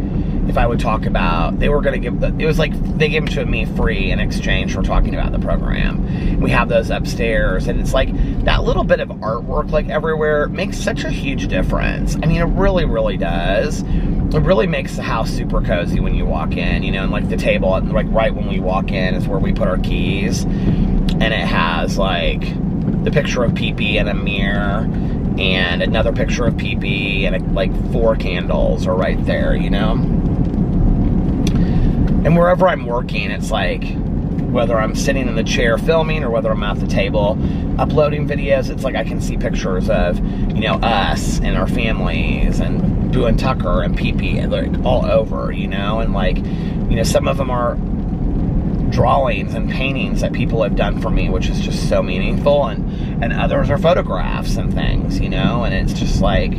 Speaker 1: if I would talk about, they were going to give, it was like they gave them to me free in exchange for talking about the program. We have those upstairs, and it's like that little bit of artwork like everywhere makes such a huge difference. I mean, it really, really does. It really makes the house super cozy when you walk in, you know, and like the table, like right when we walk in is where we put our keys, and it has like the picture of pee-pee and a mirror and another picture of pee-pee and like 4 candles are right there, you know? And wherever I'm working, it's like, whether I'm sitting in the chair filming or whether I'm at the table uploading videos, it's like I can see pictures of, you know, us and our families and Boo and Tucker and pee-pee and like all over, you know? And like, you know, some of them are drawings and paintings that people have done for me, which is just so meaningful, and others are photographs and things, you know? And it's just like,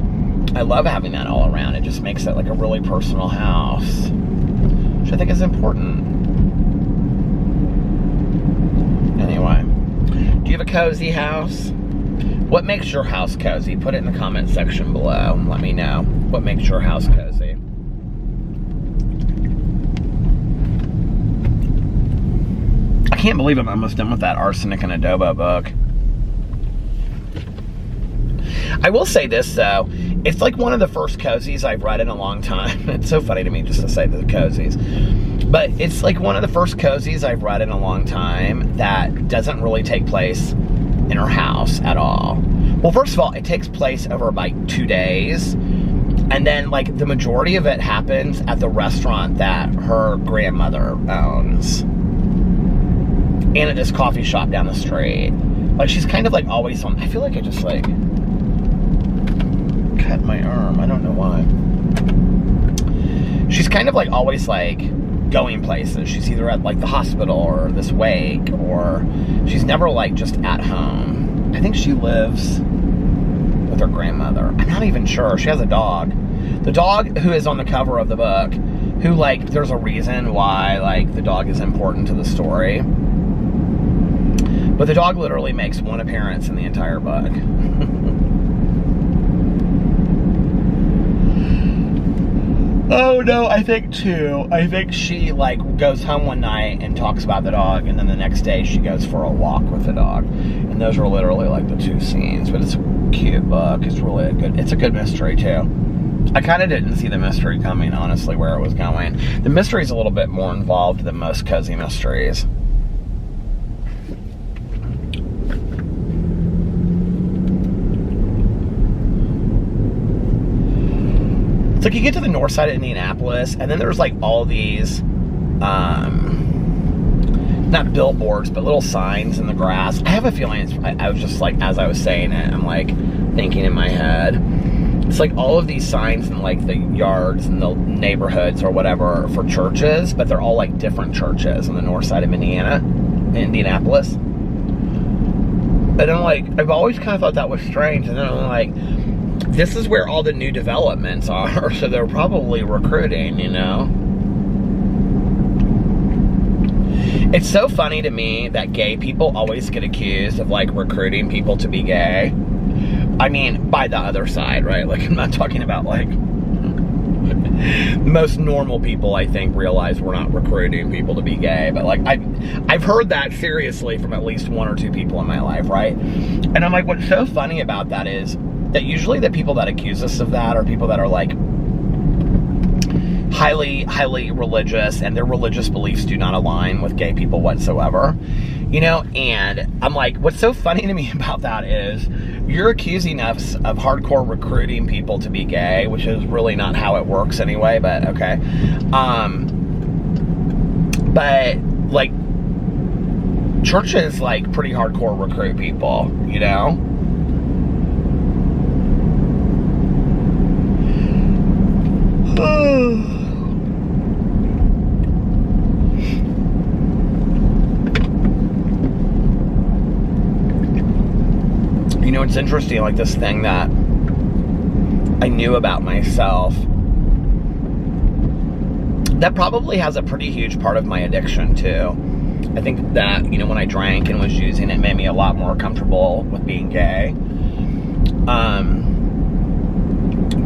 Speaker 1: I love having that all around. It just makes it like a really personal house, which I think is important. Anyway, do you have a cozy house? What makes your house cozy? Put it in the comment section below and let me know what makes your house cozy. I can't believe I'm almost done with that arsenic and adobo book. I will say this though, it's like one of the first cozies I've read in a long time. It's so funny to me just to say the cozies. But it's like one of the first cozies I've read in a long time that doesn't really take place in her house at all. Well, first of all, it takes place over like 2 days. And then like the majority of it happens at the restaurant that her grandmother owns. And at this coffee shop down the street. Like she's kind of like always on, I feel like I just like cut my arm. I don't know why. She's kind of like always like going places. She's either at like the hospital or this wake, or she's never like just at home. I think she lives with her grandmother. I'm not even sure. She has a dog. The dog who is on the cover of the book, who like, there's a reason why like the dog is important to the story. But the dog literally makes one appearance in the entire book. Oh no, I think 2. I think she like goes home one night and talks about the dog, and then the next day she goes for a walk with the dog. And those are literally like the 2 scenes. But it's a cute book. It's really it's a good mystery too. I kind of didn't see the mystery coming, honestly, where it was going. The mystery's a little bit more involved than most cozy mysteries. it's like you get to the north side of Indianapolis, and then there's like all these, not billboards, but little signs in the grass. I have a feeling I was just like, as I was saying it, I'm like thinking in my head, it's like all of these signs in like the yards and the neighborhoods or whatever for churches, but they're all like different churches on the north side of Indianapolis. And I'm like, I've always kind of thought that was strange. And then I'm like, this is where all the new developments are, so they're probably recruiting, you know? It's so funny to me that gay people always get accused of like recruiting people to be gay. I mean, by the other side, right? Like, I'm not talking about like most normal people, I think, realize we're not recruiting people to be gay. But like, I've heard that seriously from at least 1 or 2 people in my life, right? And I'm like, what's so funny about that is that usually the people that accuse us of that are people that are like highly religious, and their religious beliefs do not align with gay people whatsoever, you know? And I'm like, what's so funny to me about that is you're accusing us of hardcore recruiting people to be gay, which is really not how it works anyway, but okay. But like churches like pretty hardcore recruit people, you know? You know, it's interesting, like this thing that I knew about myself that probably has a pretty huge part of my addiction too. I think that, you know, when I drank and was using it made me a lot more comfortable with being gay.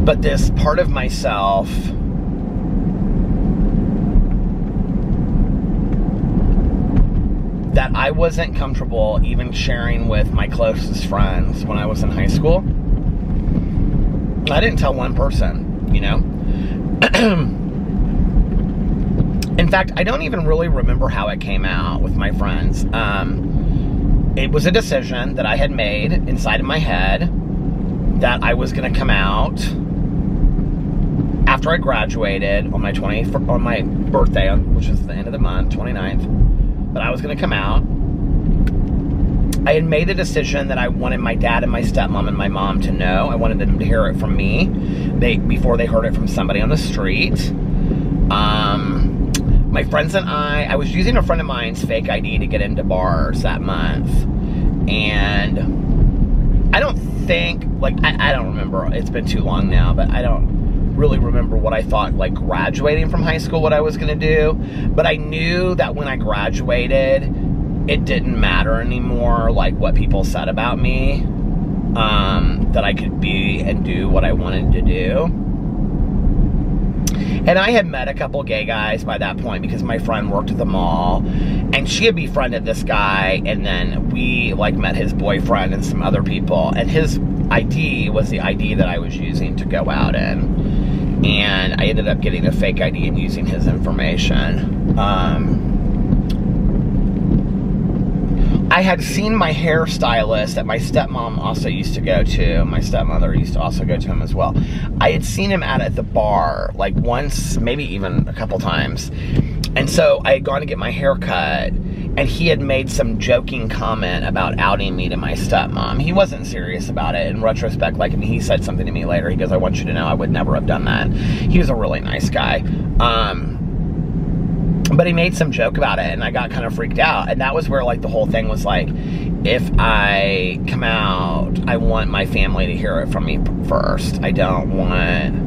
Speaker 1: But this part of myself that I wasn't comfortable even sharing with my closest friends when I was in high school. I didn't tell one person, you know? In fact, I don't even really remember how it came out with my friends. It was a decision that I had made inside of my head that I was going to come out after I graduated on my birthday, which is the end of the month, 29th. But I was going to come out. I had made the decision that I wanted my dad and my stepmom and my mom to know. I wanted them to hear it from me before they heard it from somebody on the street. My friends and I was using a friend of mine's fake ID to get into bars that month. And I don't think, like, I don't remember. It's been too long now, but I don't really remember what I thought, like, graduating from high school, what I was going to do. But I knew that when I graduated, it didn't matter anymore, like, what people said about me. That I could be and do what I wanted to do. And I had met a couple gay guys by that point because my friend worked at the mall. And she had befriended this guy, and then we, like, met his boyfriend and some other people. And his ID was the ID that I was using to go out in. And I ended up getting a fake ID and using his information. I had seen my hairstylist that my stepmom also used to go to. My stepmother used to also go to him as well. I had seen him at the bar, like once, maybe even a couple times. And so I had gone to get my hair cut, and he had made some joking comment about outing me to my stepmom. He wasn't serious about it. In retrospect, like, I mean, he said something to me later. He goes, I want you to know I would never have done that. He was a really nice guy. But he made some joke about it, and I got kind of freaked out. And that was where, like, the whole thing was like, if I come out, I want my family to hear it from me first. I don't want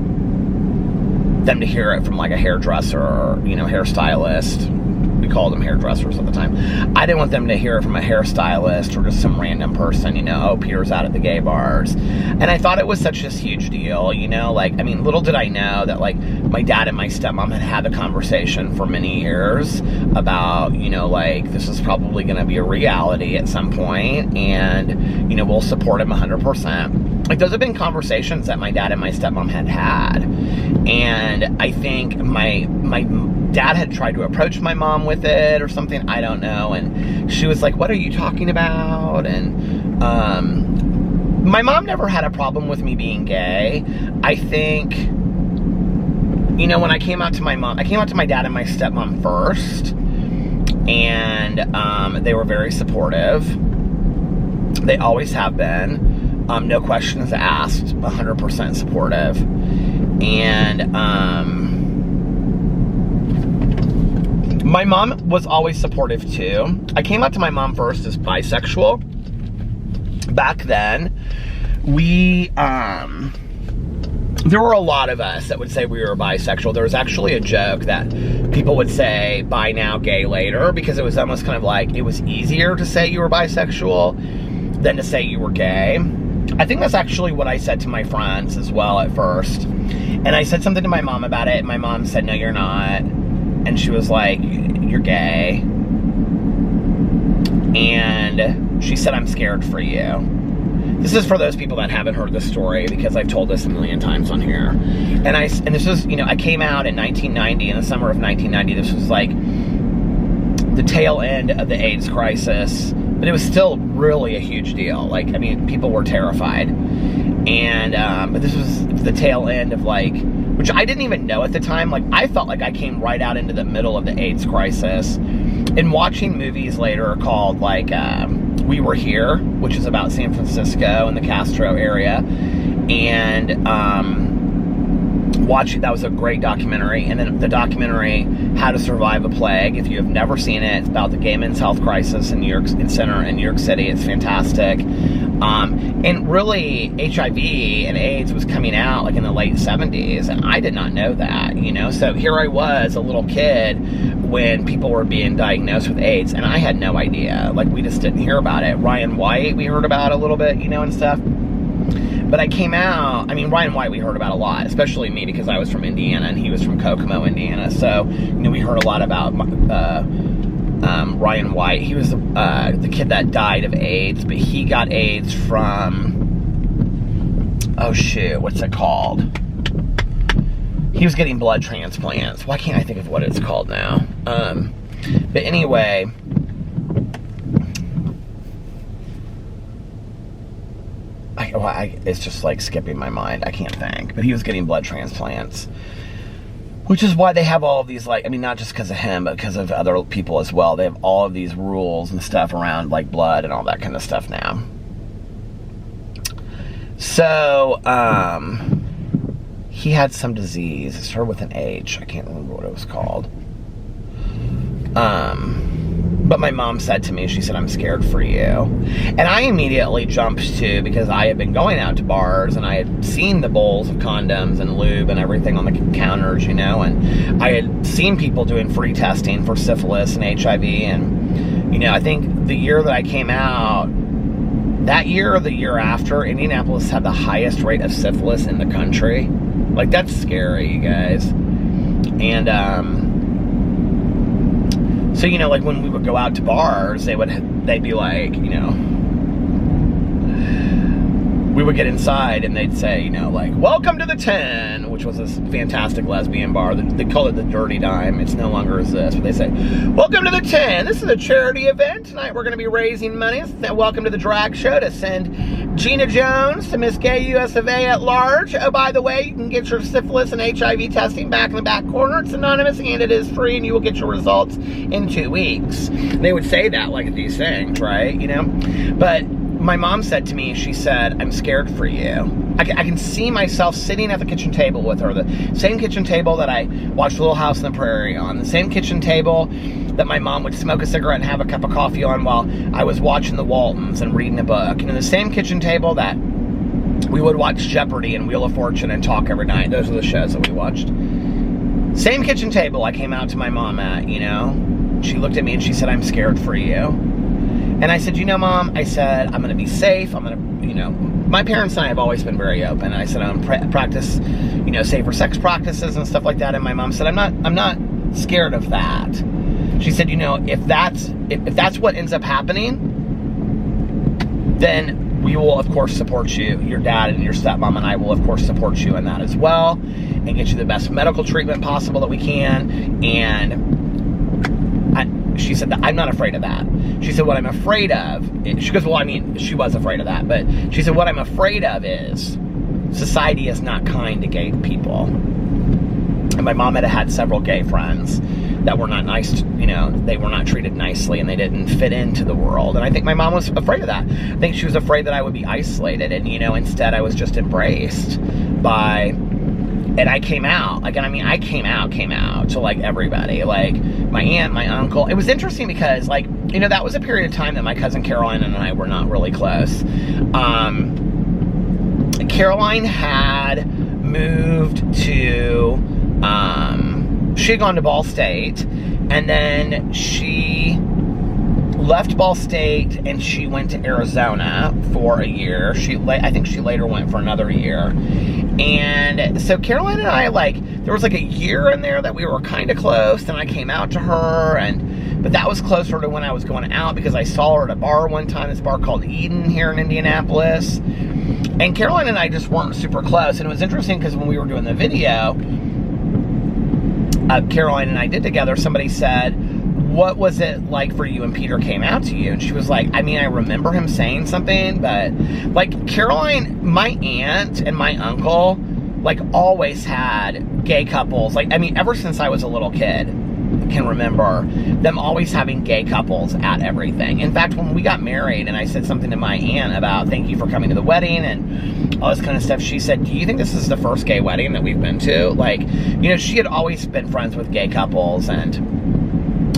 Speaker 1: them to hear it from, like, a hairdresser or, you know, hairstylist. We called them hairdressers at the time. I didn't want them to hear it from a hairstylist or just some random person, you know, oh, Peter's out at the gay bars. And I thought it was such this huge deal, you know, like, I mean, little did I know that, like, my dad and my stepmom had a conversation for many years about, you know, like, this is probably going to be a reality at some point, and, you know, we'll support him 100%. Like, those have been conversations that my dad and my stepmom had. And I think my dad had tried to approach my mom with it or something, I don't know, and she was like, what are you talking about? And my mom never had a problem with me being gay. I think you know, when I came out to my mom, I came out to my dad and my stepmom first, and they were very supportive. They always have been. No questions asked, 100% supportive. And my mom was always supportive too. I came out to my mom first as bisexual. Back then, there were a lot of us that would say we were bisexual. There was actually a joke that people would say, bi now, gay later, because it was almost kind of like, it was easier to say you were bisexual than to say you were gay. I think that's actually what I said to my friends as well at first. And I said something to my mom about it, and my mom said, no, you're not. And she was like, you're gay. And she said, I'm scared for you. This is for those people that haven't heard this story, because I've told this a million times on here. And this was, you know, I came out in 1990, in the summer of 1990. This was like the tail end of the AIDS crisis, but it was still really a huge deal. Like, I mean, people were terrified. And, but this was the tail end of, like, which I didn't even know at the time. Like, I felt like I came right out into the middle of the AIDS crisis. And watching movies later called, like, We Were Here, which is about San Francisco and the Castro area. And that was a great documentary. And then the documentary How to Survive a Plague, if you have never seen it, it's about the gay men's health crisis in New York City. It's fantastic. And really, HIV and AIDS was coming out like in the late 70s, and I did not know that, you know? So here I was, a little kid, when people were being diagnosed with AIDS, and I had no idea. Like, we just didn't hear about it. Ryan White, we heard about a little bit, you know, and stuff. But I came out, I mean, Ryan White we heard about a lot, especially me, because I was from Indiana and he was from Kokomo, Indiana. So, you know, we heard a lot about Ryan White. He was the kid that died of AIDS, but he got AIDS from, oh shoot, what's it called? He was getting blood transplants. Why can't I think of what it's called now? But anyway, it's just like skipping my mind. I can't think. But he was getting blood transplants, which is why they have all of these, like, I mean, not just because of him, but because of other people as well. They have all of these rules and stuff around, like, blood and all that kind of stuff now. So, he had some disease. It started with an H. I can't remember what it was called. But my mom said to me, she said, I'm scared for you. And I immediately jumped to, because I had been going out to bars and I had seen the bowls of condoms and lube and everything on the counters, you know, and I had seen people doing free testing for syphilis and HIV. And, you know, I think the year that I came out, that year or the year after, Indianapolis had the highest rate of syphilis in the country. Like, that's scary, you guys. And, so, you know, like, when we would go out to bars, they'd be like, you know, we would get inside and they'd say, you know, like, welcome to the 10, which was this fantastic lesbian bar. They call it the Dirty Dime. It's no longer as this, but they say, welcome to the 10. This is a charity event. Tonight we're going to be raising money. Welcome to the drag show to send Gina Jones to Miss Gay US of A at large. Oh, by the way, you can get your syphilis and HIV testing back in the back corner. It's anonymous and it is free, and you will get your results in 2 weeks. They would say that like these things, right? You know? But my mom said to me, she said, I'm scared for you. I can see myself sitting at the kitchen table with her, the same kitchen table that I watched Little House on the Prairie on, the same kitchen table that my mom would smoke a cigarette and have a cup of coffee on while I was watching the Waltons and reading a book. You know, the same kitchen table that we would watch Jeopardy and Wheel of Fortune and talk every night. Those are the shows that we watched. Same kitchen table I came out to my mom at, you know. She looked at me and she said, I'm scared for you. And I said, you know, Mom, I said, I'm going to be safe. I'm going to, you know, my parents and I have always been very open. And I said, I'm practice, you know, safer sex practices and stuff like that. And my mom said, I'm not scared of that. She said, you know, if that's what ends up happening, then we will, of course, support you. Your dad and your stepmom and I will, of course, support you in that as well and get you the best medical treatment possible that we can. And she said that I'm not afraid of that. She said, what I'm afraid of, she goes, well, I mean, she was afraid of that, but she said, what I'm afraid of is society is not kind to gay people. And my mom had several gay friends that were not nice, they were not treated nicely, and they didn't fit into the world. And I think my mom was afraid of that. I think she was afraid that I would be isolated, and, instead I was just embraced by, and I came out. I came out to, everybody. My aunt, my uncle. It was interesting because, that was a period of time that my cousin Caroline and I were not really close. Caroline had moved to, she had gone to Ball State, and then she left Ball State and she went to Arizona for a year. I think she later went for another year. And so Caroline and I, there was a year in there that we were kind of close, and I came out to her, but that was closer to when I was going out, because I saw her at a bar one time, this bar called Eden here in Indianapolis. And Caroline and I just weren't super close. And it was interesting because when we were doing the video, Caroline and I did together, somebody said, what was it like for you when Peter came out to you? And she was like, I remember him saying something, but Caroline, my aunt and my uncle, always had gay couples. Ever since I was a little kid, can remember them always having gay couples at everything. In fact, when we got married and I said something to my aunt about thank you for coming to the wedding and all this kind of stuff, she said, do you think this is the first gay wedding that we've been to? She had always been friends with gay couples, and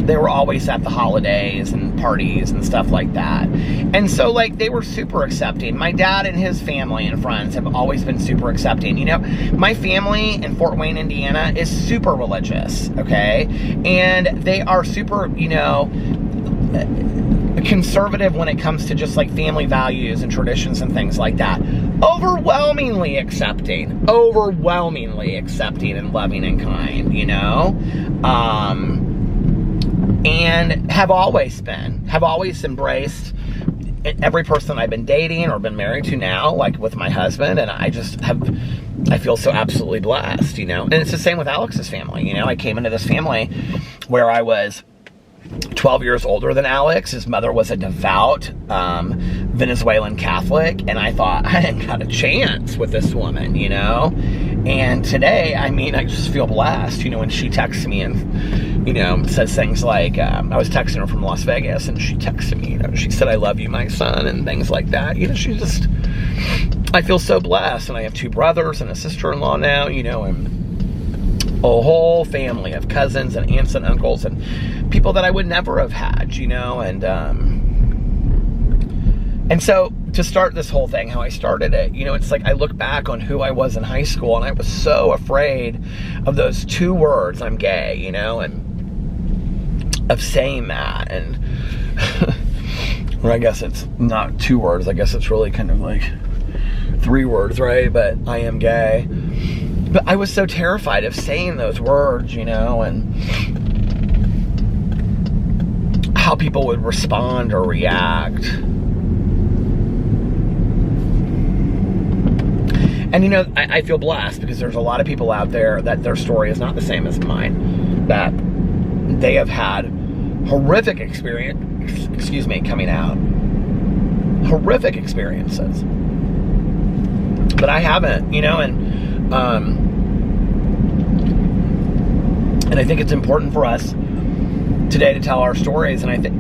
Speaker 1: they were always at the holidays and parties and stuff like that. And so, they were super accepting. My dad and his family and friends have always been super accepting. My family in Fort Wayne, Indiana is super religious, okay? And they are super, conservative when it comes to just family values and traditions and things like that. Overwhelmingly accepting and loving and kind, and have always embraced every person I've been dating or been married to now, with my husband, and I feel so absolutely blessed, and it's the same with Alex's family. I came into this family where I was 12 years older than Alex. His mother was a devout Venezuelan Catholic, and I thought, I ain't got a chance with this woman, and today, I just feel blessed, when she texts me and says things like, I was texting her from Las Vegas, and she texted me, she said, I love you, my son, and things like that. I feel so blessed, and I have 2 brothers and a sister-in-law now, and a whole family of cousins and aunts and uncles and people that I would never have had, and so to start this whole thing, how I started it, it's I look back on who I was in high school, and I was so afraid of those 2 words, I'm gay, and of saying that, and or I guess it's not 2 words, I guess it's really kind of 3 words, right? But I am gay. But I was so terrified of saying those words, and how people would respond or react. And I feel blessed because there's a lot of people out there that their story is not the same as mine, that they have had horrific coming out. Horrific experiences. But I haven't, and I think it's important for us today to tell our stories, and I think,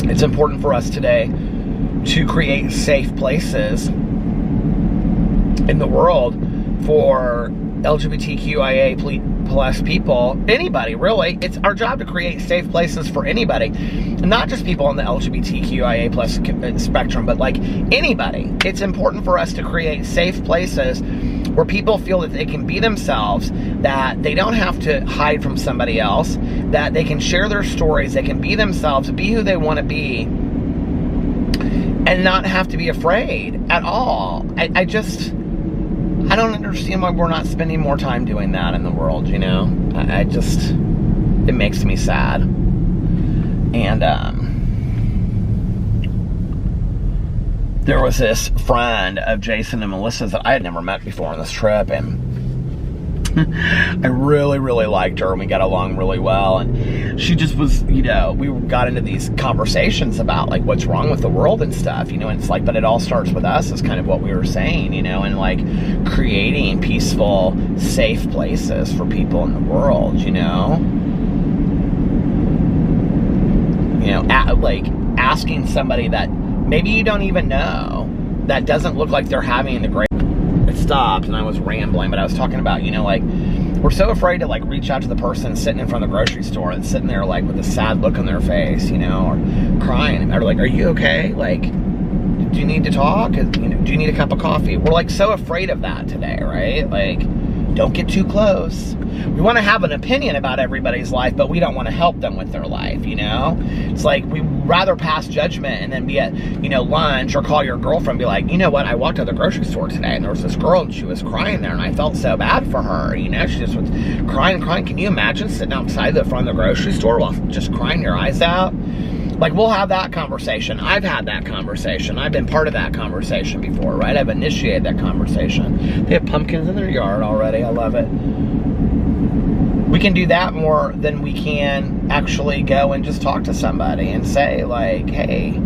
Speaker 1: it's important for us today to create safe places in the world for LGBTQIA plus people, anybody really. It's our job to create safe places for anybody, not just people on the LGBTQIA plus spectrum, but anybody. It's important for us to create safe places where people feel that they can be themselves, that they don't have to hide from somebody else, that they can share their stories, they can be themselves, be who they want to be, and not have to be afraid at all. I don't understand why we're not spending more time doing that in the world, it makes me sad. And there was this friend of Jason and Melissa's that I had never met before on this trip, and I really, really liked her and we got along really well. And she just was, you know, we got into these conversations about like what's wrong with the world and stuff, you know, and it's like, but it all starts with us is kind of what we were saying, you know, and like creating peaceful, safe places for people in the world, you know. You know, like asking somebody that maybe you don't even know, that doesn't look like they're having the great... It stopped and I was rambling, but I was talking about, you know, like, we're so afraid to like reach out to the person sitting in front of the grocery store and sitting there like with a sad look on their face, you know, or crying, or like, are you okay? Like, do you need to talk? You know, do you need a cup of coffee? We're like so afraid of that today, right? Like, don't get too close. We want to have an opinion about everybody's life, but we don't want to help them with their life, you know? It's like, we'd rather pass judgment and then be at, you know, lunch or call your girlfriend and be like, you know what, I walked to the grocery store today and there was this girl and she was crying there and I felt so bad for her, you know? She just was crying and crying. Can you imagine sitting outside the front of the grocery store while just crying your eyes out? Like, we'll have that conversation. I've had that conversation. I've been part of that conversation before, right? I've initiated that conversation. They have pumpkins in their yard already. I love it. We can do that more than we can actually go and just talk to somebody and say, like, hey,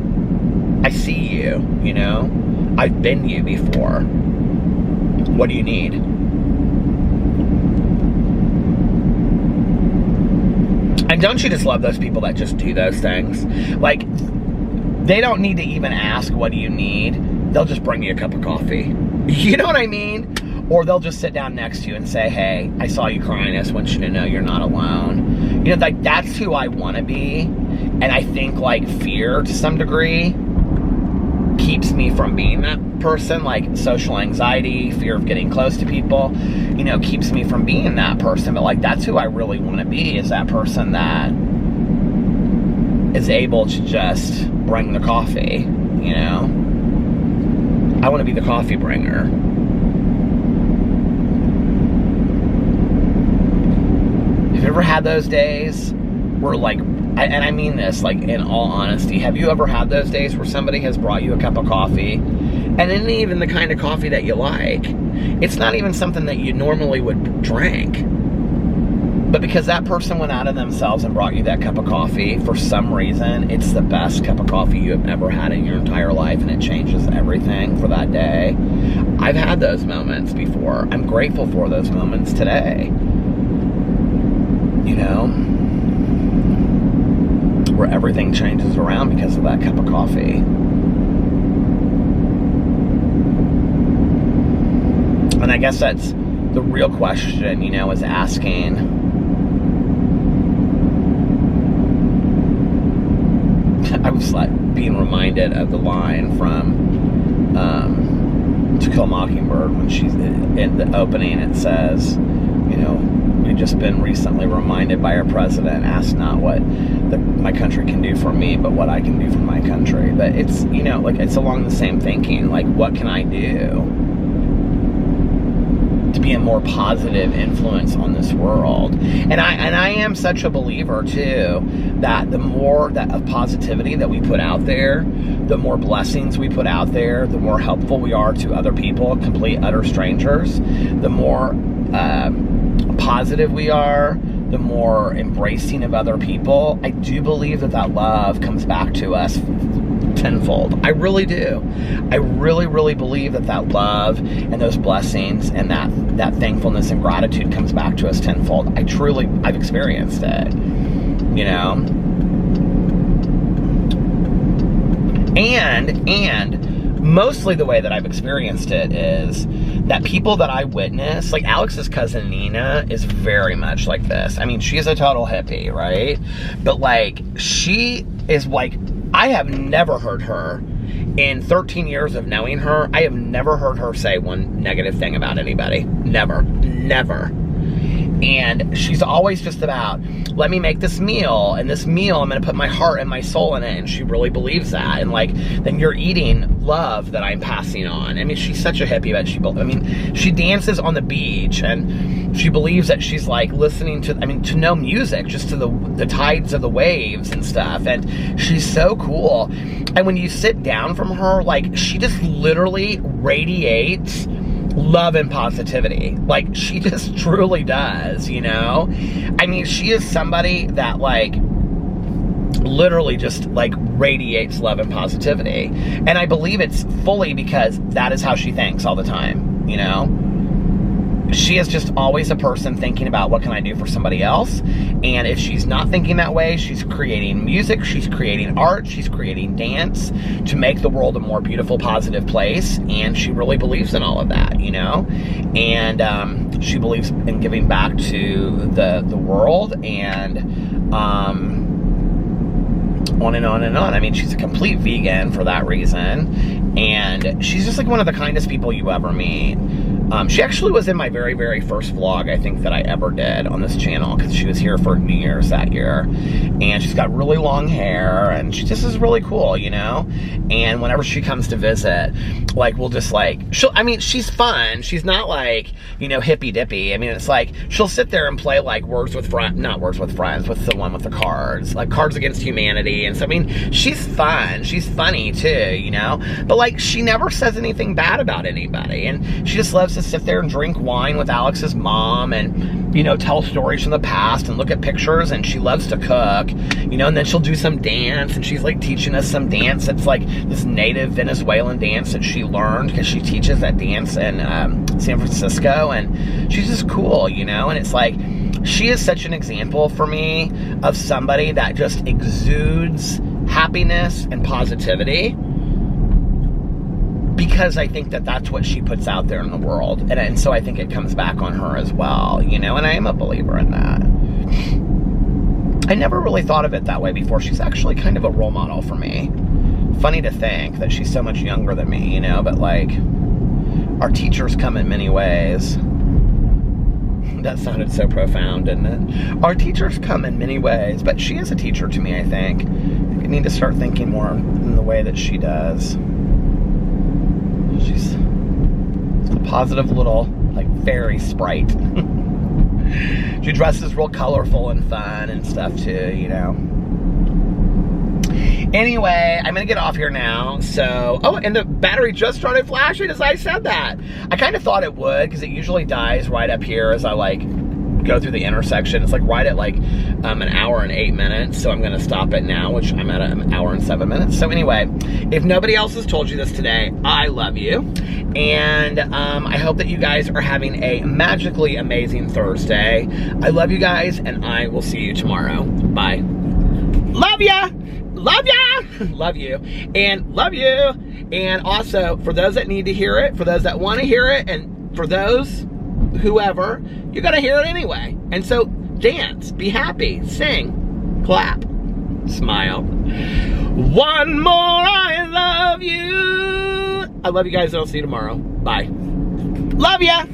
Speaker 1: I see you, you know? I've been you before. What do you need? And don't you just love those people that just do those things? Like, they don't need to even ask, what do you need? They'll just bring you a cup of coffee. You know what I mean? Or they'll just sit down next to you and say, hey, I saw you crying. I just want you to know you're not alone. You know, like, that's who I want to be. And I think, like, fear to some degree keeps me from being that person. Like, social anxiety, fear of getting close to people, you know, keeps me from being that person. But, like, that's who I really want to be, is that person that is able to just bring the coffee, you know? I want to be the coffee bringer. Have you ever had those days where, like, and I mean this, like, in all honesty, have you ever had those days where somebody has brought you a cup of coffee, and it isn't even the kind of coffee that you like? It's not even something that you normally would drink. But because that person went out of themselves and brought you that cup of coffee, for some reason, it's the best cup of coffee you have ever had in your entire life, and it changes everything for that day. I've had those moments before. I'm grateful for those moments today. You know? Where everything changes around because of that cup of coffee. And I guess that's the real question, you know, is asking, I was like being reminded of the line from To Kill a Mockingbird when she's in the opening. It says, you know, we've just been recently reminded by our president, ask not what my country can do for me, but what I can do for my country. But it's, you know, like, it's along the same thinking, like, what can I do to be a more positive influence on this world? And I am such a believer too, that the more of positivity that we put out there, the more blessings we put out there, the more helpful we are to other people, complete utter strangers, the more positive we are, the more embracing of other people. I do believe that love comes back to us tenfold. I really do. I really, really believe that love and those blessings and that thankfulness and gratitude comes back to us tenfold. I've experienced it, you know? And mostly the way that I've experienced it is that people that I witness, like Alex's cousin Nina is very much like this. I mean, she's a total hippie, right? But like, she is like, I have never heard her, in 13 years of knowing her, I have never heard her say one negative thing about anybody. Never. Never. And she's always just about, let me make this meal, and this meal, I'm going to put my heart and my soul in it, and she really believes that. And like, then you're eating love that I'm passing on. I mean, she's such a hippie, but she dances on the beach, and she believes that she's like listening to, to no music, just to the tides of the waves and stuff. And she's so cool. And when you sit down from her, like, she just literally radiates love and positivity. Like, she just truly does, you know? I mean, she is somebody that, like, literally just, like, radiates love and positivity. And I believe it's fully because that is how she thinks all the time, you know? She is just always a person thinking about what can I do for somebody else. And if she's not thinking that way, she's creating music, she's creating art, she's creating dance to make the world a more beautiful, positive place. And she really believes in all of that, you know? And she believes in giving back to the world, and on and on and on. I mean, she's a complete vegan for that reason. And she's just like one of the kindest people you ever meet. She actually was in my very, very first vlog, I think, that I ever did on this channel, because she was here for New Year's that year. And she's got really long hair, and she just is really cool, you know? And whenever she comes to visit, like, we'll just, like, I mean, she's fun. She's not, like, you know, hippy-dippy. I mean, it's like, she'll sit there and play, like, not Words with Friends, with the one with the cards, like Cards Against Humanity. And so, I mean, she's fun. She's funny, too, you know? But, like, she never says anything bad about anybody. And she just loves to sit there and drink wine with Alex's mom, and, you know, tell stories from the past and look at pictures. And she loves to cook, you know, and then she'll do some dance, and she's, like, teaching us some dance that's, like, this native Venezuelan dance that she learned, because she teaches that dance in San Francisco. And she's just cool, you know? And it's like, she is such an example for me of somebody that just exudes happiness and positivity, because I think that that's what she puts out there in the world. And so I think it comes back on her as well, you know? And I am a believer in that. I never really thought of it that way before. She's actually kind of a role model for me. Funny to think that she's so much younger than me, you know? But, like, our teachers come in many ways. That sounded so profound, didn't it? Our teachers come in many ways, but she is a teacher to me, I think. I need to start thinking more in the way that she does. She's a positive little, like, fairy sprite. She dresses real colorful and fun and stuff too, you know. Anyway, I'm gonna get off here now. So, oh, and the battery just started flashing as I said that. I kind of thought it would, because it usually dies right up here as I, like, go through the intersection. It's like right at, like, an hour and 8 minutes. So I'm gonna stop it now, which I'm at an hour and 7 minutes. So anyway, if nobody else has told you this today, I love you. And I hope that you guys are having a magically amazing Thursday. I love you guys, and I will see you tomorrow. Bye. Love ya! Love ya! Love you. And love you. And also, for those that need to hear it, for those that want to hear it, and for those, whoever, you gotta hear it anyway. And so, dance, be happy, sing, clap, smile. One more, I love you. I love you guys, and I'll see you tomorrow. Bye. Love ya!